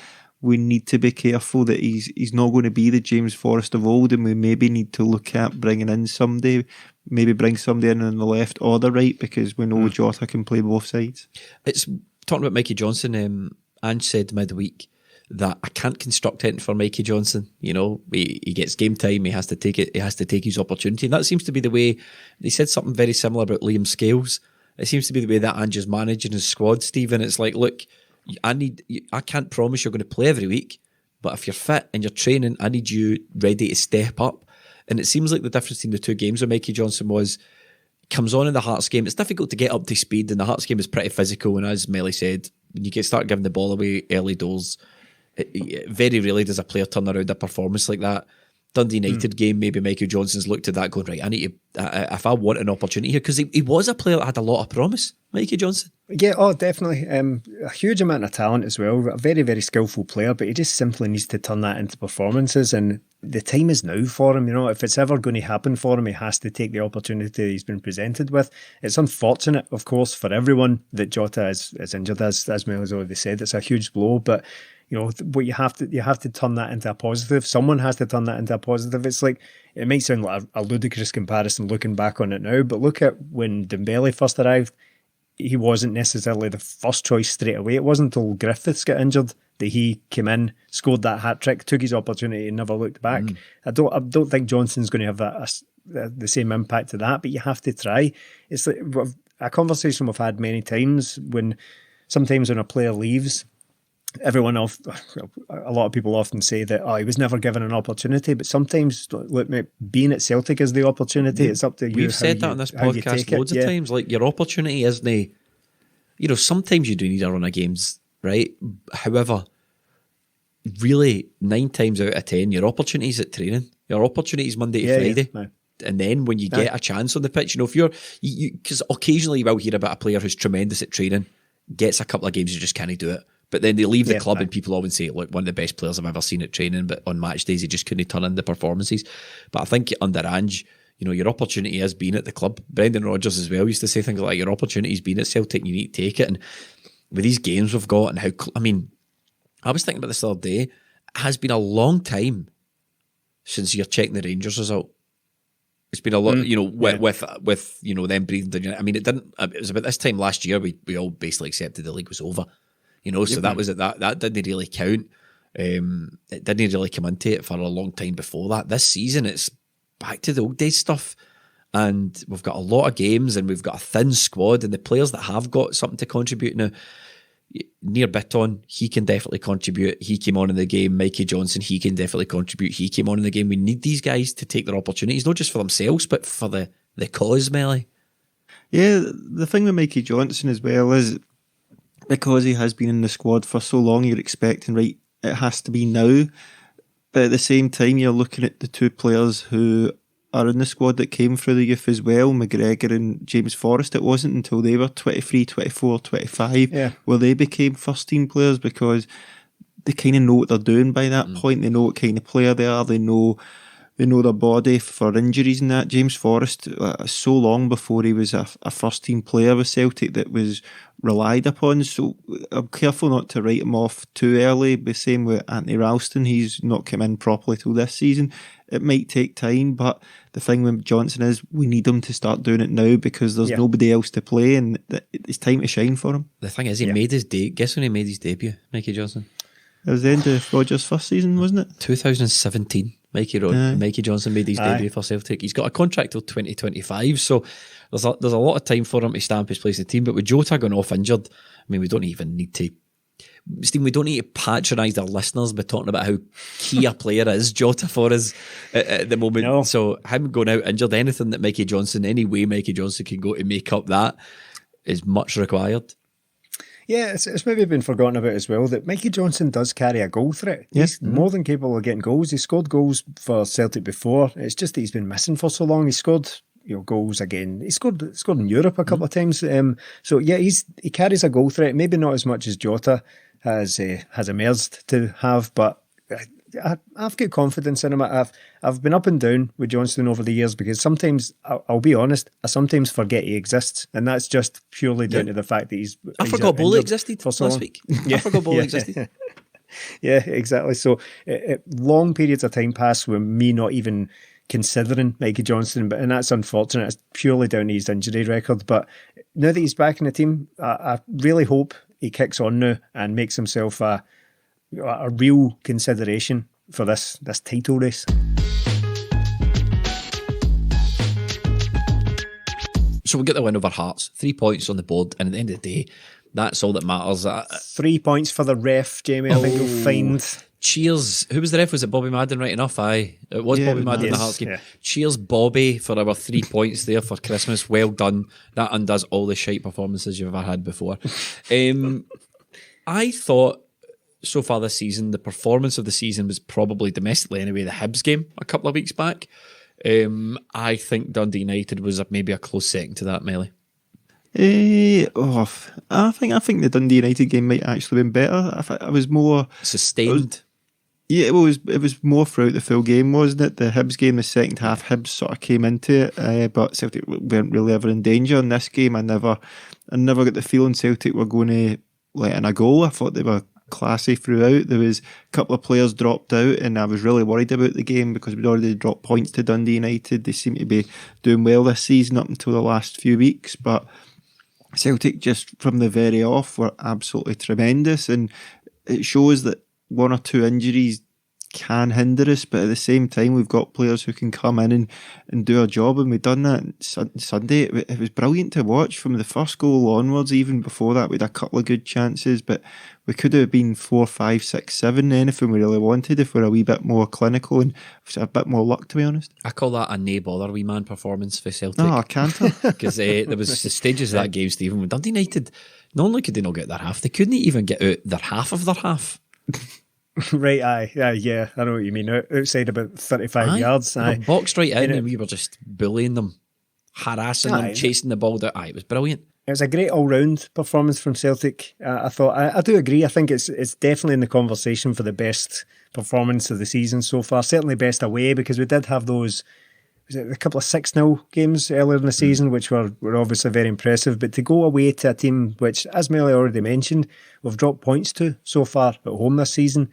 we need to be careful that he's not going to be the James Forrest of old, and we maybe need to look at bringing in somebody. Maybe bring somebody in on the left or the right, because we know Jota can play both sides. It's talking about Mikey Johnston. Ange said midweek that I can't construct anything for Mikey Johnston. You know, he gets game time. He has to take it. He has to take his opportunity, and that seems to be the way. He said something very similar about Liam Scales. It seems to be the way that Ange is managing his squad, Stephen. It's like, look, I can't promise you're going to play every week, but if you're fit and you're training, I need you ready to step up. And it seems like the difference between the two games with Mikey Johnston was, comes on in the Hearts game, it's difficult to get up to speed, and the Hearts game is pretty physical, and as Melly said, when you start giving the ball away early doors, very rarely does a player turn around a performance like that. Dundee United game, maybe Mikey Johnston's looked at that going, right, I need to, if I want an opportunity here, because he was a player that had a lot of promise, Mikey Johnston. Yeah, definitely. A huge amount of talent as well. A very, very skillful player, but he just simply needs to turn that into performances, and the time is now for him. You know, if it's ever going to happen for him, he has to take the opportunity he's been presented with. It's unfortunate, of course, for everyone that Jota is injured, as Mel has already said. It's a huge blow, but you know what, you have to turn that into a positive. Someone has to turn that into a positive. It's like, it might sound like a ludicrous comparison looking back on it now, but look at when Dembele first arrived. He wasn't necessarily the first choice straight away. It wasn't until Griffiths got injured that he came in, scored that hat trick, took his opportunity, and never looked back. I don't think Johnson's going to have the same impact to that, but you have to try. It's like a conversation we've had many times. Sometimes when a player leaves, a lot of people often say that he was never given an opportunity, but sometimes, look, mate, being at Celtic is the opportunity. It's up to you. We've said that on this podcast loads of times. Like, your opportunity isn't, you know, sometimes you do need a run of games, right? However, really 9 times out of 10, your opportunity is at training. Your opportunity is Monday to Friday. Yeah. And then when you get a chance on the pitch, you know, if you're, because occasionally you will hear about a player who's tremendous at training, gets a couple of games, you just can't do it. But then they leave the club and people always say, look, one of the best players I've ever seen at training, but on match days, he just couldn't turn in the performances. But I think under Ange, you know, your opportunity has been at the club. Brendan Rodgers as well used to say things like, your opportunity's been at Celtic, you need to take it. And with these games we've got and how, I was thinking about this the other day, it has been a long time since you're checking the Rangers result. It's been a lot, you know, with you know, them breathing down. I mean, it was about this time last year we all basically accepted the league was over. You know, so that was it. That didn't really count. It didn't really come into it for a long time before that. This season, it's back to the old days stuff, and we've got a lot of games, and we've got a thin squad, and the players that have got something to contribute now. Near Bitton, he can definitely contribute. He came on in the game. Mikey Johnston, he can definitely contribute. He came on in the game. We need these guys to take their opportunities, not just for themselves, but for the cause, Melly. Yeah, the thing with Mikey Johnston as well is, because he has been in the squad for so long, you're expecting, right, it has to be now. But at the same time, you're looking at the 2 players who are in the squad that came through the youth as well, McGregor and James Forrest. It wasn't until they were 23, 24, 25 where they became first team players, because they kind of know what they're doing by that point. They know what kind of player they are. They know their body for injuries and that. James Forrest, so long before he was a first team player with Celtic that was relied upon, so I'm careful not to write him off too early. The same with Anthony Ralston, he's not come in properly till this season. It might take time, but the thing with Johnson is we need him to start doing it now, because there's nobody else to play, and it's time to shine for him. The thing is, he made his debut. Guess when he made his debut, Mikey Johnston? It was the end of Roger's first season, wasn't it? 2017. Mikey Johnston made his debut for Celtic. He's got a contract till 2025, so there's a lot of time for him to stamp his place in the team. But with Jota going off injured, I mean, we don't need to patronise our listeners by talking about how key a player is Jota for us at the moment. No. So him going out injured, anything that any way Mikey Johnston can go to make up that is much required. Yeah, it's maybe been forgotten about as well that Mikey Johnston does carry a goal threat. He's more than capable of getting goals. He scored goals for Celtic before. It's just that he's been missing for so long. He scored goals again. He scored in Europe a couple of times. So yeah, he carries a goal threat. Maybe not as much as Jota has emerged to have, but I've got confidence in him. I've been up and down with Johnston over the years because sometimes, I'll be honest, I sometimes forget he exists, and that's just purely down to the fact that I forgot Bowley existed last week. I forgot Bowley existed. Yeah, exactly. So long periods of time pass with me not even considering Mikey Johnston, and that's unfortunate. It's purely down to his injury record. But now that he's back in the team, I really hope he kicks on now and makes himself a real consideration for this title race. So we get the win over Hearts, 3 points on the board, and at the end of the day, that's all that matters. 3 points for the ref, Jamie. I think you'll find. Cheers. Who was the ref? Was it Bobby Madden right enough? Aye. It was Bobby Madden in the Hearts game. Yeah. Cheers, Bobby, for our 3 points there for Christmas. Well done. That undoes all the shite performances you've ever had before. I thought so far this season, the performance of the season was probably domestically anyway, the Hibs game a couple of weeks back. I think Dundee United was maybe a close second to that, Melly. I think the Dundee United game might actually have been better. I was more sustained. It was more throughout the full game, wasn't it? The Hibs game, the second half, Hibs sort of came into it, but Celtic weren't really ever in danger in this game. I never got the feeling Celtic were going to let in a goal. I thought they were classy throughout. There was a couple of players dropped out, and I was really worried about the game because we'd already dropped points to Dundee United. They seem to be doing well this season up until the last few weeks, but Celtic just from the very off were absolutely tremendous, and it shows that one or two injuries can hinder us, but at the same time we've got players who can come in and do a job, and we've done that Sunday. It was brilliant to watch from the first goal onwards. Even before that we had a couple of good chances, but we could have been 4, 5, 6, 7, anything we really wanted if we're a wee bit more clinical and a bit more luck, to be honest. I call that a nae bother wee man performance for Celtic. No, I can't. Because there was the stages of that game, Stephen, with Dundee United, not only could they not get their half, they couldn't even get out their half of their half. Right, aye. Yeah, I know what you mean. Outside about 35 yards. Aye. Boxed right in, and we were just bullying them, harassing them, chasing the ball down. Aye, it was brilliant. It was a great all-round performance from Celtic. I thought, I do agree. I think it's definitely in the conversation for the best performance of the season so far. Certainly best away, because we did have those, was it a couple of 6-0 games earlier in the season, which were obviously very impressive. But to go away to a team which, as Melly already mentioned, we've dropped points to so far at home this season.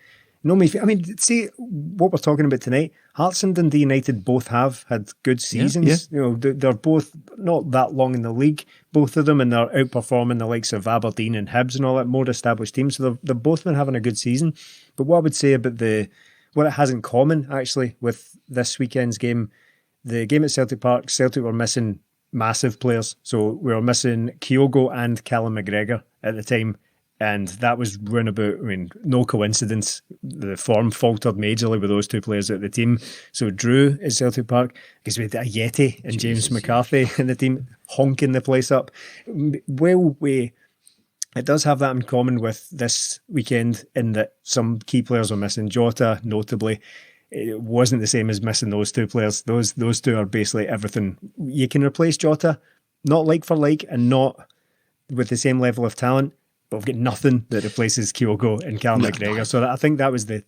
See what we're talking about tonight. Hearts and Dundee United both have had good seasons. Yeah. They're both not that long in the league, both of them, and they're outperforming the likes of Aberdeen and Hibs and all that more established teams. So they've both been having a good season. But what I would say about what it has in common actually with this weekend's game, the game at Celtic Park, Celtic were missing massive players. So we were missing Kyogo and Callum McGregor at the time. And that was runabout. No coincidence. The form faltered majorly with those two players at the team. So Drew at Celtic Park, because we had a Yeti and James McCarthy in the team, honking the place up. It does have that in common with this weekend in that some key players were missing. Jota, notably, it wasn't the same as missing those two players. Those two are basically everything. You can replace Jota, not like for like, and not with the same level of talent. But we've got nothing that replaces Kyogo and Callum McGregor. So I think that was the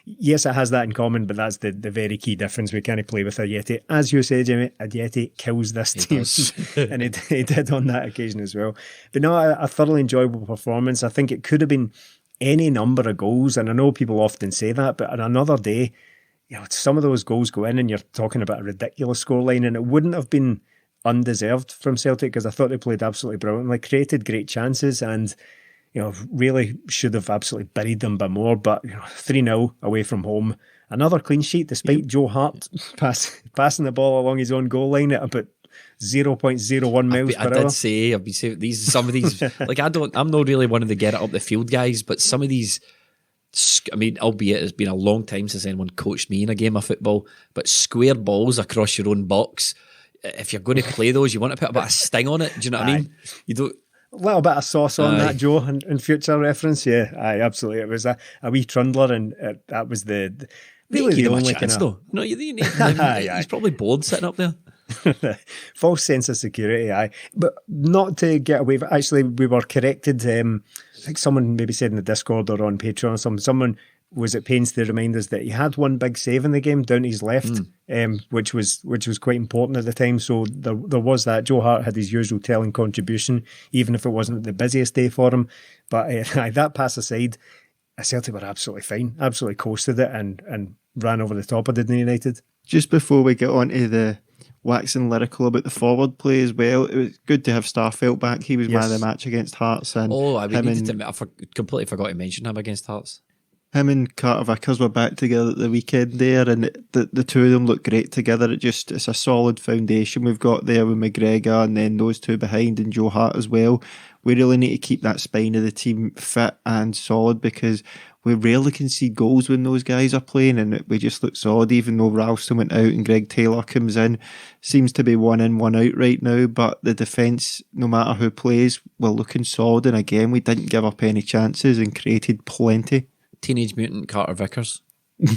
yes, it has that in common, but that's the very key difference. We can't play with a Yeti. As you say, Jimmy, a Yeti kills this team. And he did on that occasion as well. But no, a thoroughly enjoyable performance. I think it could have been any number of goals. And I know people often say that, but on another day, some of those goals go in and you're talking about a ridiculous scoreline, and it wouldn't have been undeserved from Celtic because I thought they played absolutely brilliantly, created great chances, and really should have absolutely buried them by more. But 3-0 away from home. Another clean sheet, despite Joe Hart passing the ball along his own goal line at about 0.01 miles per hour. I did say, I've been saying some of these, like I'm not really one of the get it up the field guys, but some of these, I mean, albeit it's been a long time since anyone coached me in a game of football, but square balls across your own box, if you're going to play those, you want to put a bit of sting on it. Do you know what I mean? You don't. A little bit of sauce on that, Joe, in future reference. Yeah, absolutely. It was a wee trundler, and that was the really the only chance, though. No, you need him. He's probably bored sitting up there. False sense of security, aye. But not to get away, actually, we were corrected. I think someone maybe said in the Discord or on Patreon or something, someone was at pains to remind us that he had one big save in the game down to his left, which was quite important at the time. So there was that. Joe Hart had his usual telling contribution, even if it wasn't the busiest day for him. But that pass aside, Celtic were absolutely fine, absolutely coasted it and ran over the top of Dundee United. Just before we get on to the waxing lyrical about the forward play as well, it was good to have Starfelt back. He was man of the match against Hearts. And I completely forgot to mention him against Hearts. Him and Carter Vickers were back together at the weekend there, and the two of them look great together. It's a solid foundation we've got there with McGregor, and then those two behind, and Joe Hart as well. We really need to keep that spine of the team fit and solid, because we rarely concede goals when those guys are playing, and we just look solid. Even though Ralston went out and Greg Taylor comes in, seems to be one in, one out right now, but the defence, no matter who plays, we're looking solid, and again, we didn't give up any chances and created plenty. Teenage Mutant Carter Vickers. There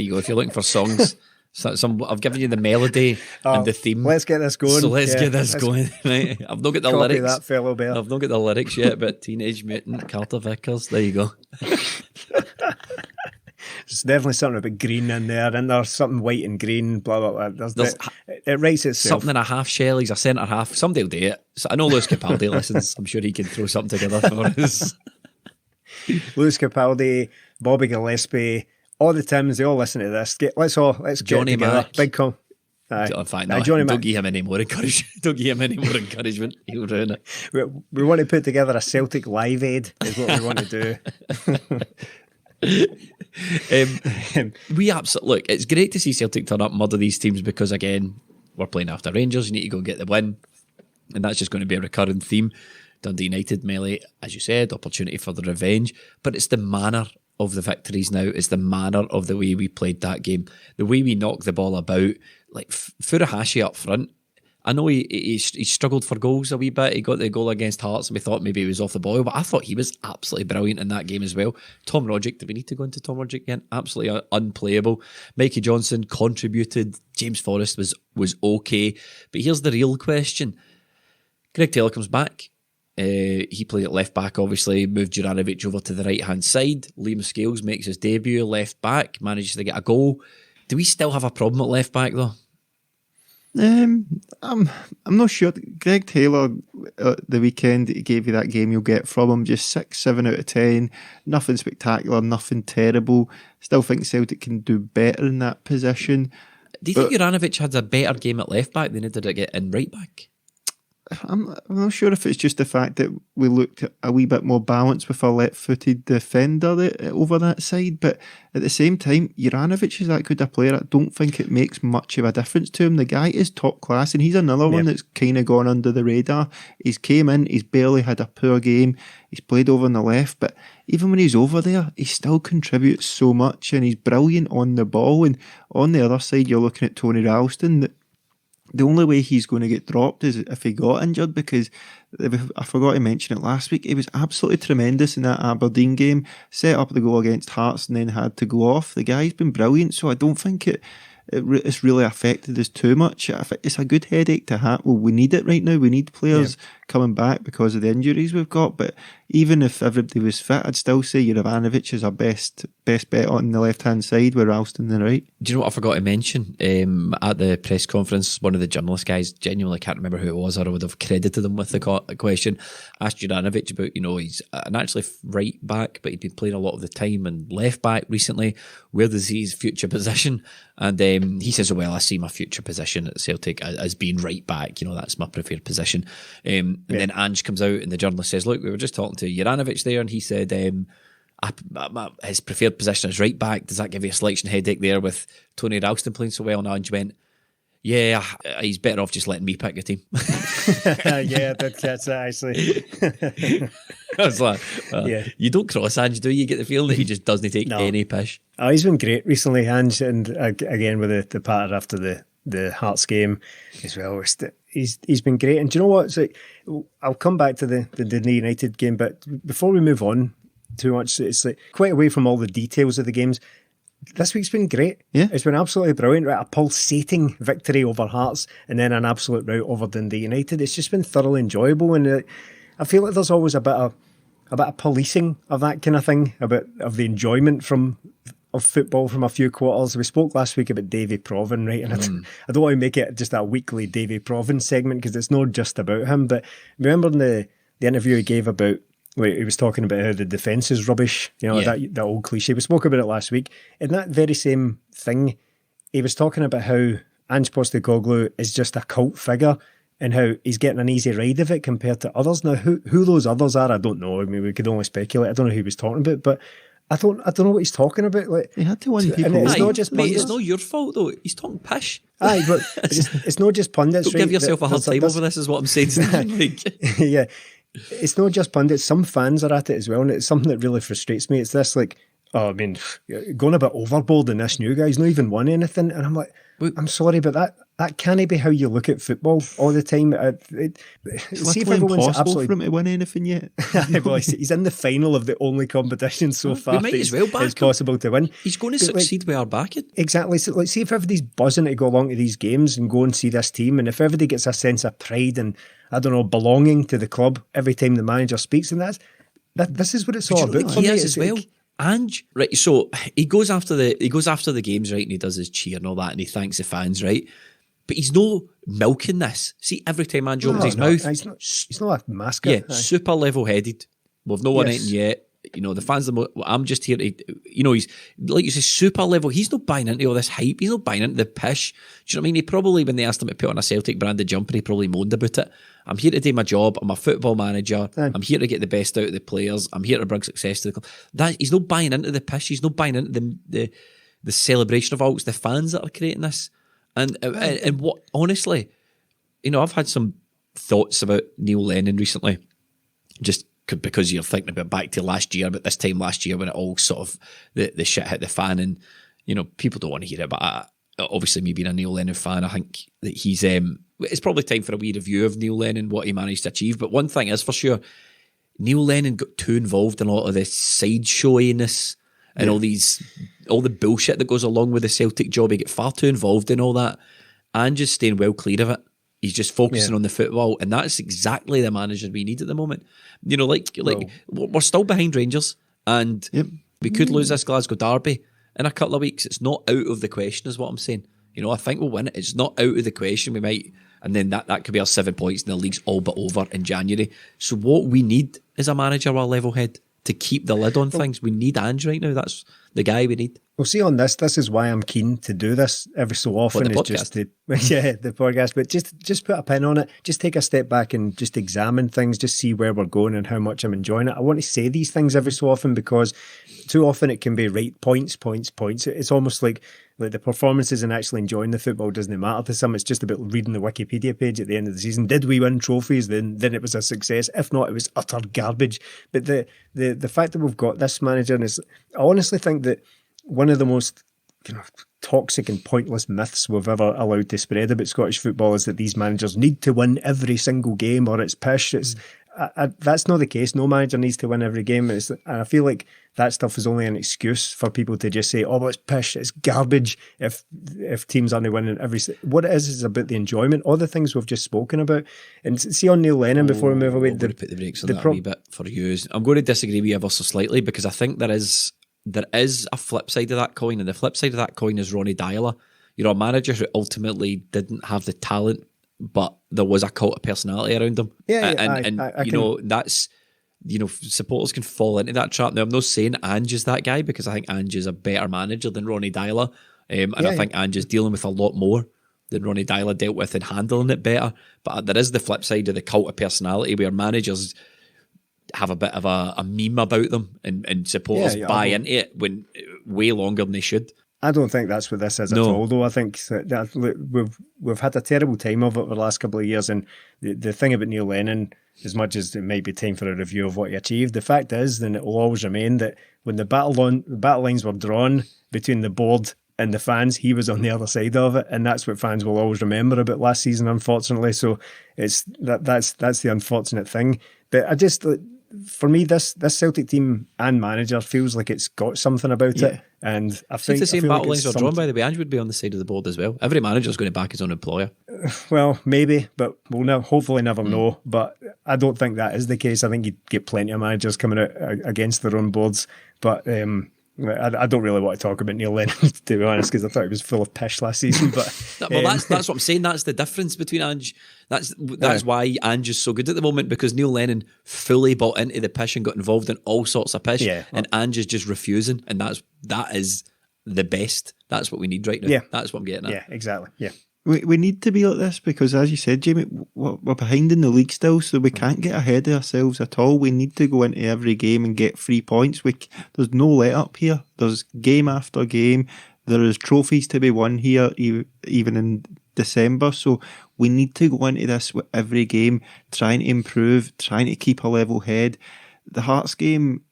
you go. If you're looking for songs, I've given you the melody and the theme. Let's get this going. So let's get this going. Right? I've not got the lyrics. That fellow bear. I've not got the lyrics yet, but Teenage Mutant Carter Vickers. There you go. There's definitely something about green in there, and there's something white and green, blah, blah, blah. It writes itself. Something in a half shell, he's a centre half. Somebody will do it. So I know Lewis Capaldi listens. I'm sure he can throw something together for us. Lewis Capaldi, Bobby Gillespie, all the Tims, they all listen to this. Let's Johnny get together. Mac. Big call. In fact, no, don't give him any more encouragement. Don't give him any more encouragement. He'll ruin it. We want to put together a Celtic Live Aid, is what we want to do. We absolutely look. It's great to see Celtic turn up, murder these teams, because again, we're playing after Rangers. You need to go get the win, and that's just going to be a recurring theme. Dundee United melee, as you said, opportunity for the revenge, but it's the manner of the victories now. It's the manner of the way we played that game, the way we knocked the ball about. Like Furuhashi up front, I know he struggled for goals a wee bit. He got the goal against Hearts and we thought maybe he was off the boil, but I thought he was absolutely brilliant in that game as well. Tom Rogic, do we need to go into Tom Rogic again? Absolutely unplayable. Mikey Johnston contributed. James Forrest was okay. But here's the real question. Greg Taylor comes back. He played at left back, obviously, moved Juranovic over to the right hand side. Liam Scales makes his debut left back, manages to get a goal. Do we still have a problem at left back though? I'm not sure. Greg Taylor, the weekend he gave you that game, you'll get from him just 6-7 out of 10. Nothing spectacular, nothing terrible. Still think Celtic can do better in that position. Do you think Juranovic had a better game at left back than he did at in right back? I'm not sure if it's just the fact that we looked a wee bit more balanced with a left-footed defender over that side, but at the same time, Juranovic is that good a player. I don't think it makes much of a difference to him. The guy is top class, and he's another one that's kind of gone under the radar. He's came in, he's barely had a poor game, he's played over on the left, but even when he's over there, he still contributes so much, and he's brilliant on the ball. And on the other side, you're looking at Tony Ralston. The only way he's going to get dropped is if he got injured, because I forgot to mention it last week. He was absolutely tremendous in that Aberdeen game, set up the goal against Hearts and then had to go off. The guy's been brilliant, so I don't think it's really affected us too much. It's a good headache to have. Well, we need it right now. We need players coming back because of the injuries we've got, but even if everybody was fit, I'd still say Juranovic is our best bet on the left-hand side with Ralston on the right. Do you know what I forgot to mention? At the press conference, one of the journalist guys, genuinely can't remember who it was, or I would have credited him with the question, asked Juranovic about, he's an actually right back, but he'd been playing a lot of the time and left back recently. Where does his future position? And he says, well, I see my future position at Celtic as being right back. That's my preferred position. then Ange comes out and the journalist says, look, we were just talking to Juranovic there, and he said his preferred position is right back. Does that give you a selection headache there with Tony Ralston playing so well? And Ange went, yeah, he's better off just letting me pick the team. Yeah, I did catch that actually. I was like, you don't cross Ange, do you? Get the feeling that he just doesn't take any pish. Oh, he's been great recently, Ange, and again with the patter after the Hearts game as well. He's been great. And do you know what? It's like, I'll come back to the Dundee United game, but before we move on too much, it's like quite away from all the details of the games. This week's been great. Yeah. It's been absolutely brilliant. Right? A pulsating victory over Hearts and then an absolute rout over Dundee United. It's just been thoroughly enjoyable, and I feel like there's always a bit of policing of that kind of thing, of the enjoyment of football from a few quarters. We spoke last week about Davy Provan, right? And I don't want to make it just a weekly Davy Provan segment because it's not just about him. But remember in the interview he gave about, where he was talking about how the defence is rubbish, that old cliche. We spoke about it last week. In that very same thing, he was talking about how Ange Postecoglou is just a cult figure and how he's getting an easy ride of it compared to others. Now, who those others are, I don't know. I mean, we could only speculate. I don't know who he was talking about, but I don't know what he's talking about. Like, he had to win people. And it's not just pundits. It's not your fault though. He's talking pish. Aye, but it's not just pundits. Don't give yourself a hard time over this, is what I'm saying. Yeah. It's not just pundits. Some fans are at it as well, and it's something that really frustrates me. It's this going a bit overboard in this new guy. He's not even won anything, and I'm like, I'm sorry, but that can't be how you look at football all the time. See if everyone's absolutely for him to win anything yet. Well, he's in the final of the only competition so far. We might as well back it's possible to win. He's going to succeed with our backing. Exactly. So, see if everybody's buzzing to go along to these games and go and see this team, and if everybody gets a sense of pride and belonging to the club every time the manager speaks, and this is what it's all about. He is as well. Ange, right? So he goes after the games, right? And he does his cheer and all that, and he thanks the fans, right? But he's no milking this. See, every time Ange opens his mouth, he's not a mascot. Yeah, super level-headed. We've not won anything yet. The fans. I'm just here to. He's like you say, super level. He's not buying into all this hype. He's not buying into the pish. Do you know what I mean? He probably, when they asked him to put on a Celtic branded jumper, he probably moaned about it. I'm here to do my job. I'm a football manager. I'm here to get the best out of the players. I'm here to bring success to the club. He's not buying into the pish. He's not buying into the celebration of all. It's the fans that are creating this. And what, honestly, I've had some thoughts about Neil Lennon recently, just because you're thinking about back to last year, but this time last year when it all sort of, the shit hit the fan, and, people don't want to hear it, but obviously me being a Neil Lennon fan, I think that he's, it's probably time for a wee review of Neil Lennon, what he managed to achieve. But one thing is for sure, Neil Lennon got too involved in a lot of this sideshowiness and all the bullshit that goes along with the Celtic job. He got far too involved in all that, and just staying well clear of it. He's just focusing on the football, and that's exactly the manager we need at the moment. We're still behind Rangers, and we could lose this Glasgow derby in a couple of weeks. It's not out of the question, is what I'm saying. I think we'll win it. It's not out of the question. We might, and then that could be our 7 points, and the league's all but over in January. So what we need is a manager with a level head to keep the lid on things. We need Ange right now. That's the guy we need. Well, see, on this is why I'm keen to do this every so often. The podcast? The podcast. But just put a pin on it. Just take a step back and just examine things. Just see where we're going and how much I'm enjoying it. I want to say these things every so often because too often it can be points. It's almost like the performances and actually enjoying the football doesn't matter to some. It's just about reading the Wikipedia page at the end of the season. Did we win trophies? Then it was a success. If not, it was utter garbage. But the fact that we've got this manager, and I honestly think that one of the most toxic and pointless myths we've ever allowed to spread about Scottish football is that these managers need to win every single game or it's pish. That's not the case. No manager needs to win every game. And I feel like that stuff is only an excuse for people to just say, oh, it's pish, it's garbage if teams aren't winning every... What it is about the enjoyment, all the things we've just spoken about. And see on Neil Lennon, before we move away... I'm going to put the brakes on that a wee bit for you. I'm going to disagree with you ever so slightly because I think there is a flip side of that coin, and the flip side of that coin is Ronnie Dyler. A manager who ultimately didn't have the talent, but there was a cult of personality around him. That's supporters can fall into that trap. Now I'm not saying Ange is that guy because I think Ange is a better manager than Ronnie Dyler, I think Ange is dealing with a lot more than Ronnie Dyler dealt with and handling it better. But there is the flip side of the cult of personality where managers have a bit of a meme about them and supporters buy into it when way longer than they should. I don't think that's what this is at all, though. I think that look, we've had a terrible time of it over the last couple of years, and the thing about Neil Lennon, as much as it might be time for a review of what he achieved, the fact is, then it will always remain that when the battle lines were drawn between the board and the fans, he was on the other side of it, and that's what fans will always remember about last season, unfortunately. So that's the unfortunate thing. But I just, for me, this Celtic team and manager feels like it's got something about it. And I think the same battle lines are drawn, by the way, Ange would be on the side of the board as well. Every manager's going to back his own employer. Well, maybe, but we'll hopefully never know. But I don't think that is the case. I think you'd get plenty of managers coming out against their own boards. But I don't really want to talk about Neil Lennon, to be honest, because I thought he was full of pish last season. But well, that's what I'm saying. That's the difference between Ange. That's why Ange is so good at the moment, because Neil Lennon fully bought into the pish and got involved in all sorts of pish, and Ange is just refusing, and that is the best. That's what we need right now. Yeah. That's what I'm getting at. Yeah, exactly. Yeah. We need to be like this because, as you said, Jamie, we're behind in the league still, so we can't get ahead of ourselves at all. We need to go into every game and get 3 points. There's no let up here. There's game after game. There is trophies to be won here, even in December. So we need to go into this with every game, trying to improve, trying to keep a level head. The Hearts game,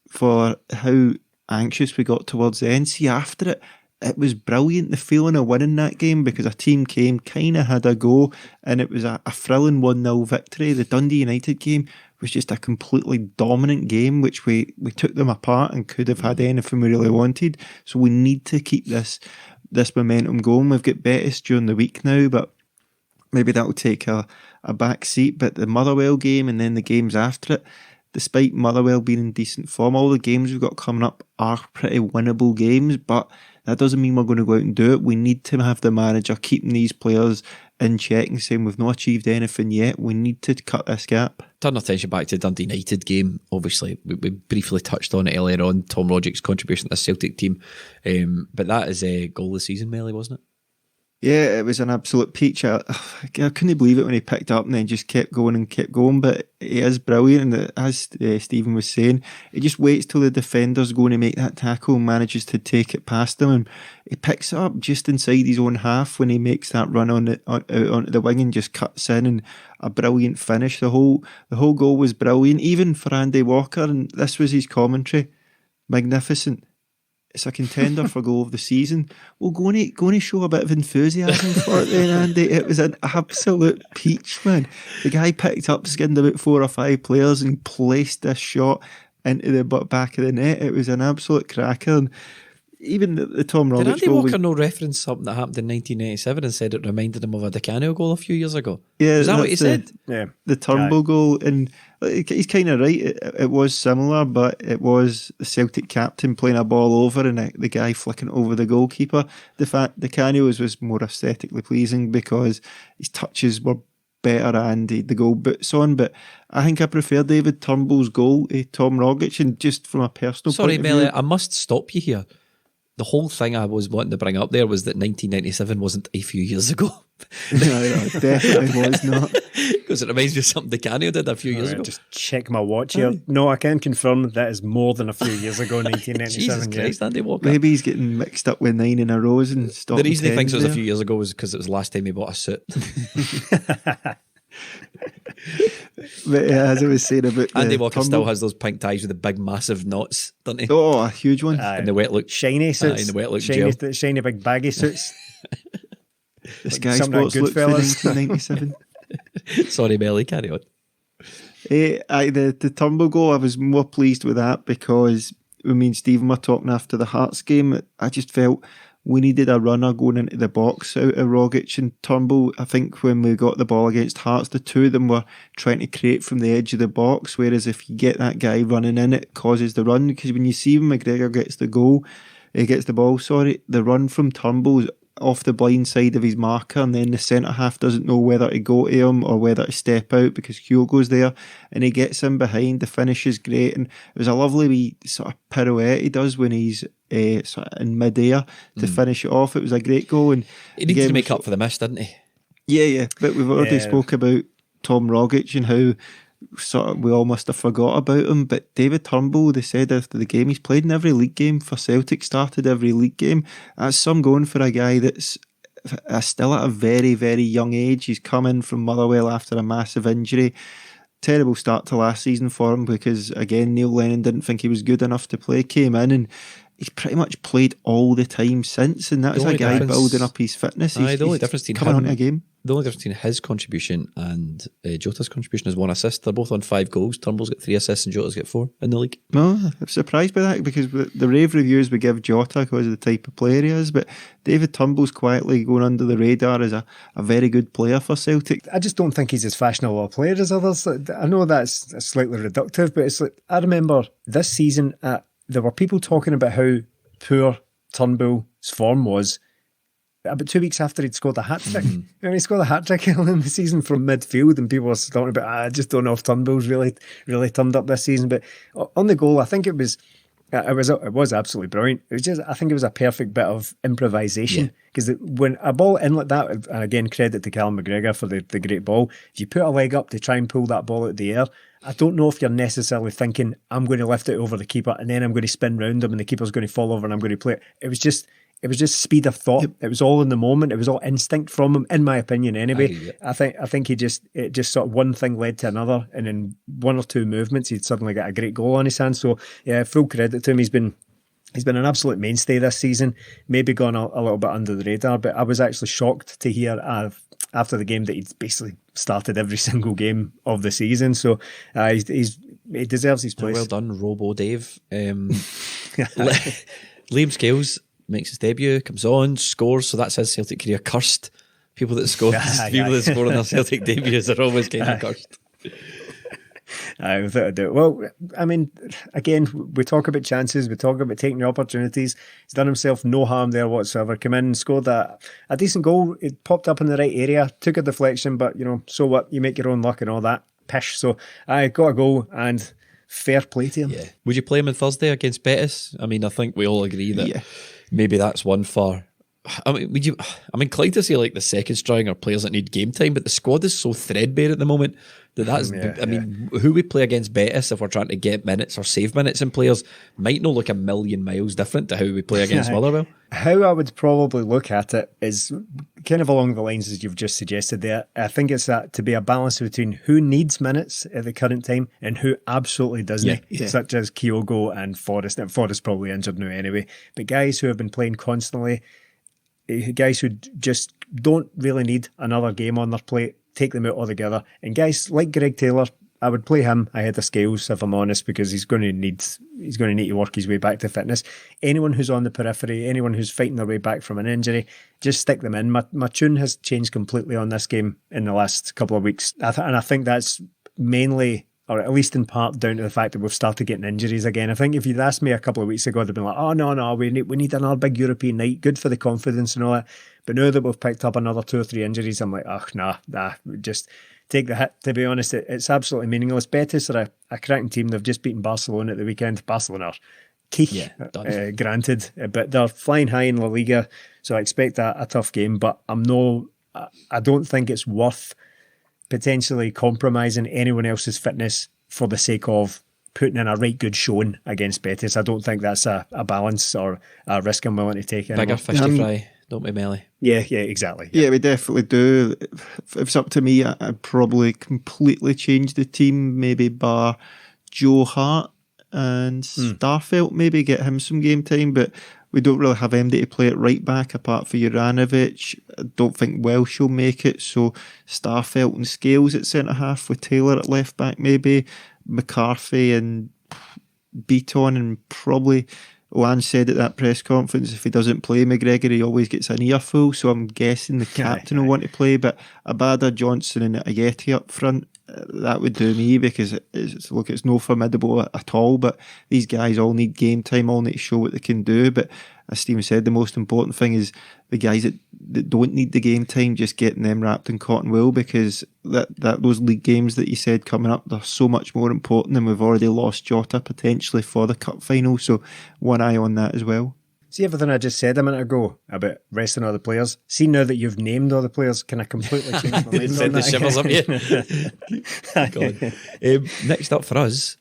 for how anxious we got towards the end, see after it was brilliant, the feeling of winning that game, because a team came, kind of had a go, and it was a thrilling 1-0 victory. The Dundee United game was just a completely dominant game, which we took them apart and could have had anything we really wanted. So we need to keep this momentum going. We've got Betis during the week now, but maybe that'll take a back seat. But the Motherwell game and then the games after it, despite Motherwell being in decent form, all the games we've got coming up are pretty winnable games, but that doesn't mean we're going to go out and do it. We need to have the manager keeping these players in check and saying we've not achieved anything yet. We need to cut this gap. Turn our attention back to the Dundee United game. Obviously, we briefly touched on it earlier on, Tom Rogic's contribution to the Celtic team. But that is a goal of the season, Melly, wasn't it? Yeah, it was an absolute peach. I couldn't believe it when he picked up and then just kept going, but he is brilliant. And as Stephen was saying, he just waits till the defender's going to make that tackle and manages to take it past him, and he picks it up just inside his own half when he makes that run out onto the wing and just cuts in, and a brilliant finish. The whole goal was brilliant, even for Andy Walker, and this was his commentary. Magnificent. It's a contender for goal of the season. Well, going to show a bit of enthusiasm for it then, Andy. It was an absolute peach, man. The guy picked up, skinned about 4 or 5 players and placed this shot into the back of the net. It was an absolute cracker. And even the Tom Rogic goal. Did Andy Walker no reference something that happened in 1997 and said it reminded him of a Di Canio goal a few years ago? Yeah, is that what he said? Yeah, the Turnbull goal, and he's kind of right. It was similar, but it was the Celtic captain playing a ball over and the guy flicking it over the goalkeeper. The fact Di Canio's was more aesthetically pleasing because his touches were better and the goal boots on, but I think I prefer David Turnbull's goal to Tom Rogic, and just from a personal point of view. Sorry, Melly, I must stop you here. The whole thing I was wanting to bring up there was that 1997 wasn't a few years ago. No, it definitely was not. Because it reminds me of something Di Canio did a few years ago. Just check my watch here. No, I can confirm that is more than a few years ago, 1997. Jesus Christ, Andy Walker. Maybe he's getting mixed up with 9 in a row and stuff. The reason he thinks it was a few years ago was because it was the last time he bought a suit. But as I was saying about Andy Walker still has those pink ties with the big massive knots, doesn't he? Oh, a huge one. And the wet look shiny suits. In the wet look shiny big baggy suits. The Sky Sports look for 1997. Sorry, Melly, carry on. The Turnbull goal, I was more pleased with that because me and Stephen were talking after the Hearts game. I just felt we needed a runner going into the box out of Rogic and Turnbull. I think when we got the ball against Hearts, the two of them were trying to create from the edge of the box, whereas if you get that guy running in, it causes the run, because when you see when McGregor gets the ball, the run from Turnbull is off the blind side of his marker, and then the centre half doesn't know whether to go to him or whether to step out because Kyogo's there, and he gets in behind. The finish is great, and it was a lovely wee sort of pirouette he does when he's sort of in mid-air to finish it off. It was a great goal, and he needed to make up for the miss, didn't he? Yeah, but we've already spoke about Tom Rogic and how sort of we all must have forgot about him, but David Turnbull, they said after the game, he's played in every league game for Celtic, started every league game. That's some going for a guy that's still at a very, very young age. He's come in from Motherwell after a massive injury. Terrible start to last season for him because, again, Neil Lennon didn't think he was good enough to play, came in and he's pretty much played all the time since, and that's a guy building up his fitness. He's the only difference between coming onto a game. The only difference between his contribution and Jota's contribution is 1 assist. They're both on 5 goals. Turnbull's got 3 assists and Jota's got 4 in the league. No, I'm surprised by that because the rave reviews we give Jota because of the type of player he is, but David Turnbull's quietly going under the radar as a very good player for Celtic. I just don't think he's as fashionable a player as others. I know that's slightly reductive, but it's like, I remember this season there were people talking about how poor Turnbull's form was about 2 weeks after he'd scored a hat-trick. And he scored a hat-trick early in the season from midfield, and people were talking about, I just don't know if Turnbull's really turned up this season. But on the goal, I think it was absolutely brilliant. It was just, I think it was a perfect bit of improvisation, because when a ball in like that, and again, credit to Callum McGregor for the great ball, if you put a leg up to try and pull that ball out of the air, I don't know if you're necessarily thinking, I'm going to lift it over the keeper and then I'm going to spin round him and the keeper's going to fall over and I'm going to play it. It was just speed of thought. Yep. It was all in the moment. It was all instinct from him, in my opinion. Anyway, I think it just sort of one thing led to another, and in 1 or 2 movements, he'd suddenly got a great goal on his hands. So yeah, full credit to him. He's been an absolute mainstay this season. Maybe gone a little bit under the radar, but I was actually shocked to hear after the game that he'd basically started every single game of the season. So he deserves his place. Well done, Robo Dave. Liam Scales makes his debut, comes on, scores, so that's his Celtic career cursed. People that score on their Celtic debuts are always kind of cursed. Without a doubt. Well, I mean, again, we talk about chances, we talk about taking the opportunities. He's done himself no harm there whatsoever. Come in, scored a decent goal. It popped up in the right area, took a deflection, but so what? You make your own luck and all that pish. So I got a goal and fair play to him. Yeah. Would you play him on Thursday against Betis? I mean, I think we all agree that maybe that's one for. I mean, I'm inclined to say like the second string or players that need game time, but the squad is so threadbare at the moment that's. I mean, who we play against Betis, if we're trying to get minutes or save minutes in players, might not look a million miles different to how we play against Motherwell. How I would probably look at it is kind of along the lines as you've just suggested there. I think it's that to be a balance between who needs minutes at the current time and who absolutely doesn't, such as Kyogo and Forrest. And Forrest probably injured now anyway, but guys who have been playing constantly, guys who just don't really need another game on their plate, take them out altogether. And guys like Greg Taylor, I would play him ahead of Scales, if I'm honest, because he's going to need to work his way back to fitness. Anyone who's on the periphery, anyone who's fighting their way back from an injury, just stick them in. My tune has changed completely on this game in the last couple of weeks, and I think that's mainly, or at least in part, down to the fact that we've started getting injuries again. I think if you'd asked me a couple of weeks ago, I'd have been like, oh, no, we need another big European night, good for the confidence and all that. But now that we've picked up another 2 or 3 injuries, I'm like, nah, just take the hit. To be honest, it's absolutely meaningless. Betis are a cracking team. They've just beaten Barcelona at the weekend. Barcelona are key, granted, but they're flying high in La Liga, so I expect a tough game, but I don't think it's worth potentially compromising anyone else's fitness for the sake of putting in a right good showing against Betis. I don't think that's a balance or a risk I'm willing to take. Bigger fish to fry, don't we, Melly? Yeah, exactly. Yeah, we definitely do. If it's up to me, I'd probably completely change the team, maybe bar Joe Hart and Starfelt, maybe get him some game time, but we don't really have MD to play it right back apart for Juranovic. I don't think Welsh will make it, so Starfelt and Scales at centre-half with Taylor at left-back maybe, McCarthy and Beaton, and probably Ange said at that press conference if he doesn't play McGregor he always gets an earful, so I'm guessing the captain will want to play, but Abada, Johnson and Ayeti up front that would do me, because it's no formidable at all, but these guys all need game time, all need to show what they can do. But as Stephen said, the most important thing is the guys that don't need the game time, just getting them wrapped in cotton wool, because that those league games that you said coming up, they're so much more important, and we've already lost Jota potentially for the cup final, so one eye on that as well. See everything I just said a minute ago about resting all the players? See, now that you've named all the players, can I completely change my mind on Send the that? shivers up you. Next up for us,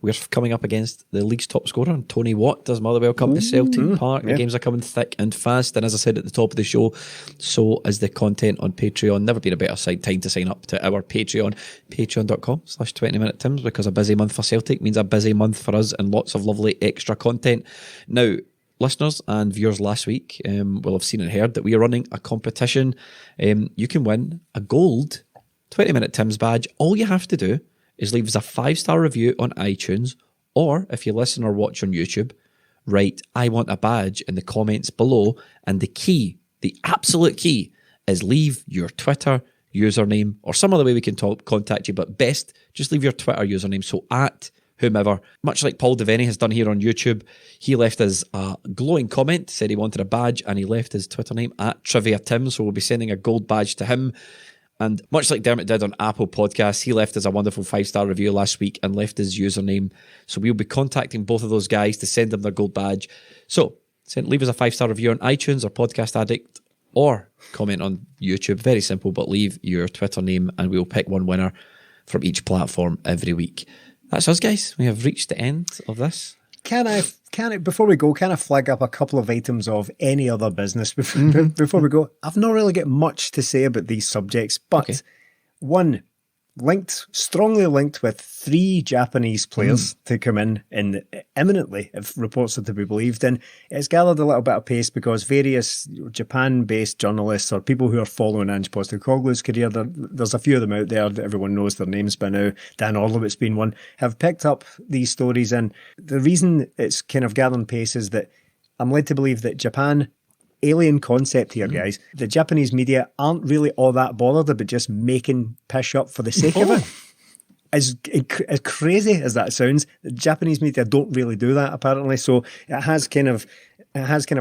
we're coming up against the league's top scorer, Tony Watt does Motherwell come to Celtic Park. The games are coming thick and fast, and as I said at the top of the show, so is the content on Patreon. Never been a better time to sign up to our Patreon, patreon.com/20minute Tims, because a busy month for Celtic means a busy month for us and lots of lovely extra content. Now, listeners and viewers last week will have seen and heard that we are running a competition. You can win a gold 20-minute Tims badge. All you have to do is leave us a 5-star review on iTunes, or if you listen or watch on YouTube, write "I want a badge" in the comments below, and the absolute key is leave your Twitter username or some other way we can contact you, but best just leave your Twitter username, so at whomever, much like Paul Devaney has done here on YouTube. He left us a glowing comment, said he wanted a badge, and he left his Twitter name at Trivia Tim, so we'll be sending a gold badge to him. And much like Dermot did on Apple Podcasts, he left us a wonderful 5-star review last week and left his username. So we'll be contacting both of those guys to send them their gold badge. So leave us a 5-star review on iTunes or Podcast Addict, or comment on YouTube. Very simple, but leave your Twitter name and we'll pick one winner from each platform every week. That's us, guys. We have reached the end of this. Before we go, can I flag up a couple of items of any other business before we go? I've not really got much to say about these subjects, but one, strongly linked with 3 Japanese players to come in imminently, if reports are to be believed. And it's gathered a little bit of pace because various Japan-based journalists or people who are following Ange Postecoglou's career, there's a few of them out there that everyone knows their names by now. Dan Orlovic's been one, have picked up these stories. And the reason it's kind of gathering pace is that I'm led to believe that Japan, alien concept here, guys. The Japanese media aren't really all that bothered about just making pish up for the sake of it. As crazy as that sounds, the Japanese media don't really do that, apparently. So it has kind of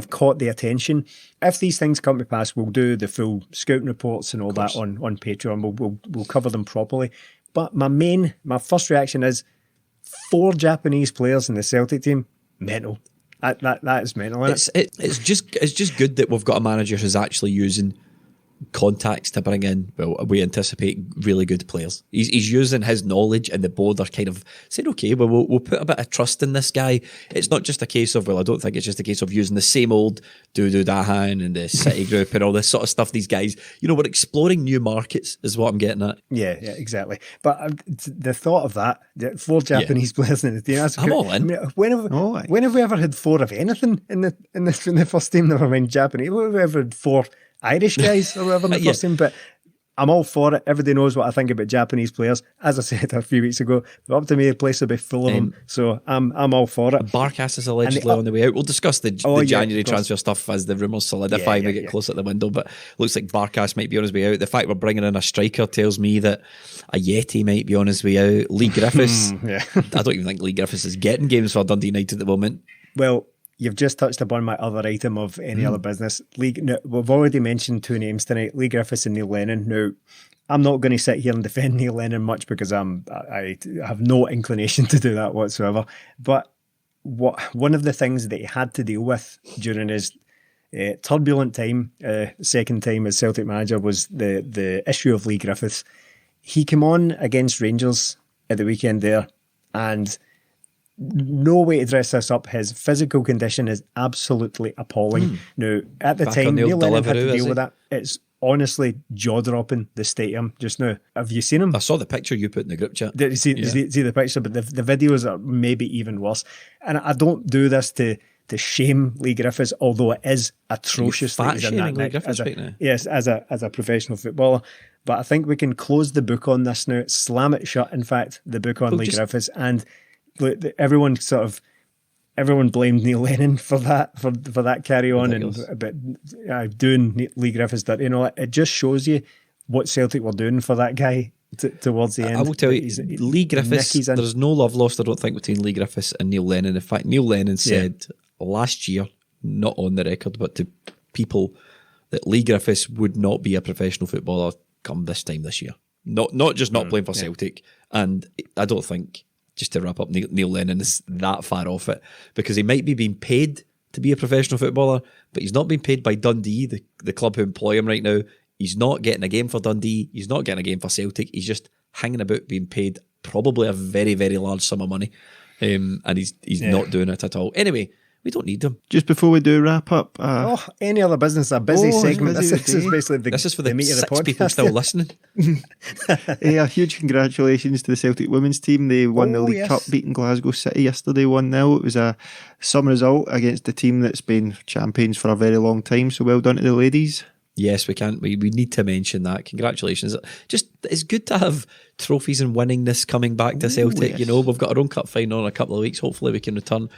caught the attention. If these things come to pass, we'll do the full scouting reports and all that on Patreon. We'll cover them properly. But my first reaction is 4 Japanese players in the Celtic team, mental. That is mental. It's just good that we've got a manager who's actually using contacts to bring in, well, we anticipate really good players. He's using his knowledge, and the board are kind of saying, okay, well, we'll put a bit of trust in this guy. It's not just a case of, well, I don't think it's just a case of using the same old Dudu Dahan and the City Group and all this sort of stuff. These guys, we're exploring new markets is what I'm getting at. Yeah, exactly. But the thought of that, 4 Japanese players in the team, I'm all in. I mean, when have we ever had 4 of anything in the first team? Never mind Japanese. When have we ever had 4 Irish guys or whatever in the first team? But I'm all for it. Everybody knows what I think about Japanese players. As I said a few weeks ago, up to me, the place will be full of them. So I'm all for it. Barkas is allegedly on the way out. We'll discuss the January transfer stuff as the rumours solidify and we get closer to the window. But looks like Barkas might be on his way out. The fact we're bringing in a striker tells me that a Yeti might be on his way out. Lee Griffiths. I don't even think Lee Griffiths is getting games for Dundee United at the moment. Well, you've just touched upon my other item of any other business. We've already mentioned 2 names tonight, Lee Griffiths and Neil Lennon. Now, I'm not going to sit here and defend Neil Lennon much because I have no inclination to do that whatsoever. But one of the things that he had to deal with during his turbulent time, second time as Celtic manager, was the issue of Lee Griffiths. He came on against Rangers at the weekend there, and no way to dress this up. His physical condition is absolutely appalling. Now, at the time, Neil Lennon had to deal with that. It's honestly jaw-dropping, the stadium just now. Have you seen him? I saw the picture you put in the group chat. Did you see the picture? But the videos are maybe even worse. And I don't do this to shame Lee Griffiths, although it is atrocious. Fat shaming Lee Griffiths right now. Yes, as a professional footballer. But I think we can close the book on this now. Slam it shut, in fact, the book on Lee Griffiths. And everyone blamed Neil Lennon for that carry on and doing Lee Griffiths. That it just shows you what Celtic were doing for that guy towards the end. I will tell you, He's- Lee Griffiths, Nicky's in. there's no love lost, I don't think, between Lee Griffiths and Neil Lennon. In fact, Neil Lennon said last year, not on the record, but to people, that Lee Griffiths would not be a professional footballer come this time this year. Not just not playing for Celtic. And I don't think, just to wrap up, Neil Lennon is that far off it, because he might be being paid to be a professional footballer, but he's not being paid by Dundee, the club who employ him right now. He's not getting a game for Dundee. He's not getting a game for Celtic. He's just hanging about being paid probably a very, very large sum of money. And he's not doing it at all. Anyway, we don't need him. Just before we do wrap up, any other business, a busy segment. busy This is day. basically This is for the meat of the 6 people podcast. still listening. a huge congratulations to the Celtic women's team. They won the League Cup, beating Glasgow City yesterday 1-0. It was some result against a team that's been champions for a very long time. So well done to the ladies. Yes, we can. We need to mention that. Congratulations. Just, it's good to have trophies and winningness coming back to Celtic. yes. You know, we've got our own cup final in a couple of weeks. Hopefully we can return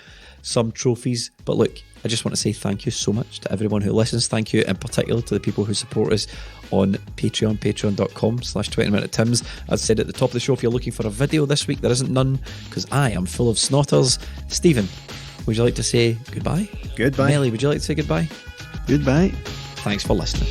some trophies. But look, I just want to say thank you so much to everyone who listens. Thank you in particular to the people who support us on Patreon, patreon.com/20minutetims. As I said at the top of the show, if you're looking for a video this week, there isn't none, because I am full of snotters. Stephen, would you like to say goodbye? Goodbye. Melly, would you like to say goodbye? Goodbye. Thanks for listening.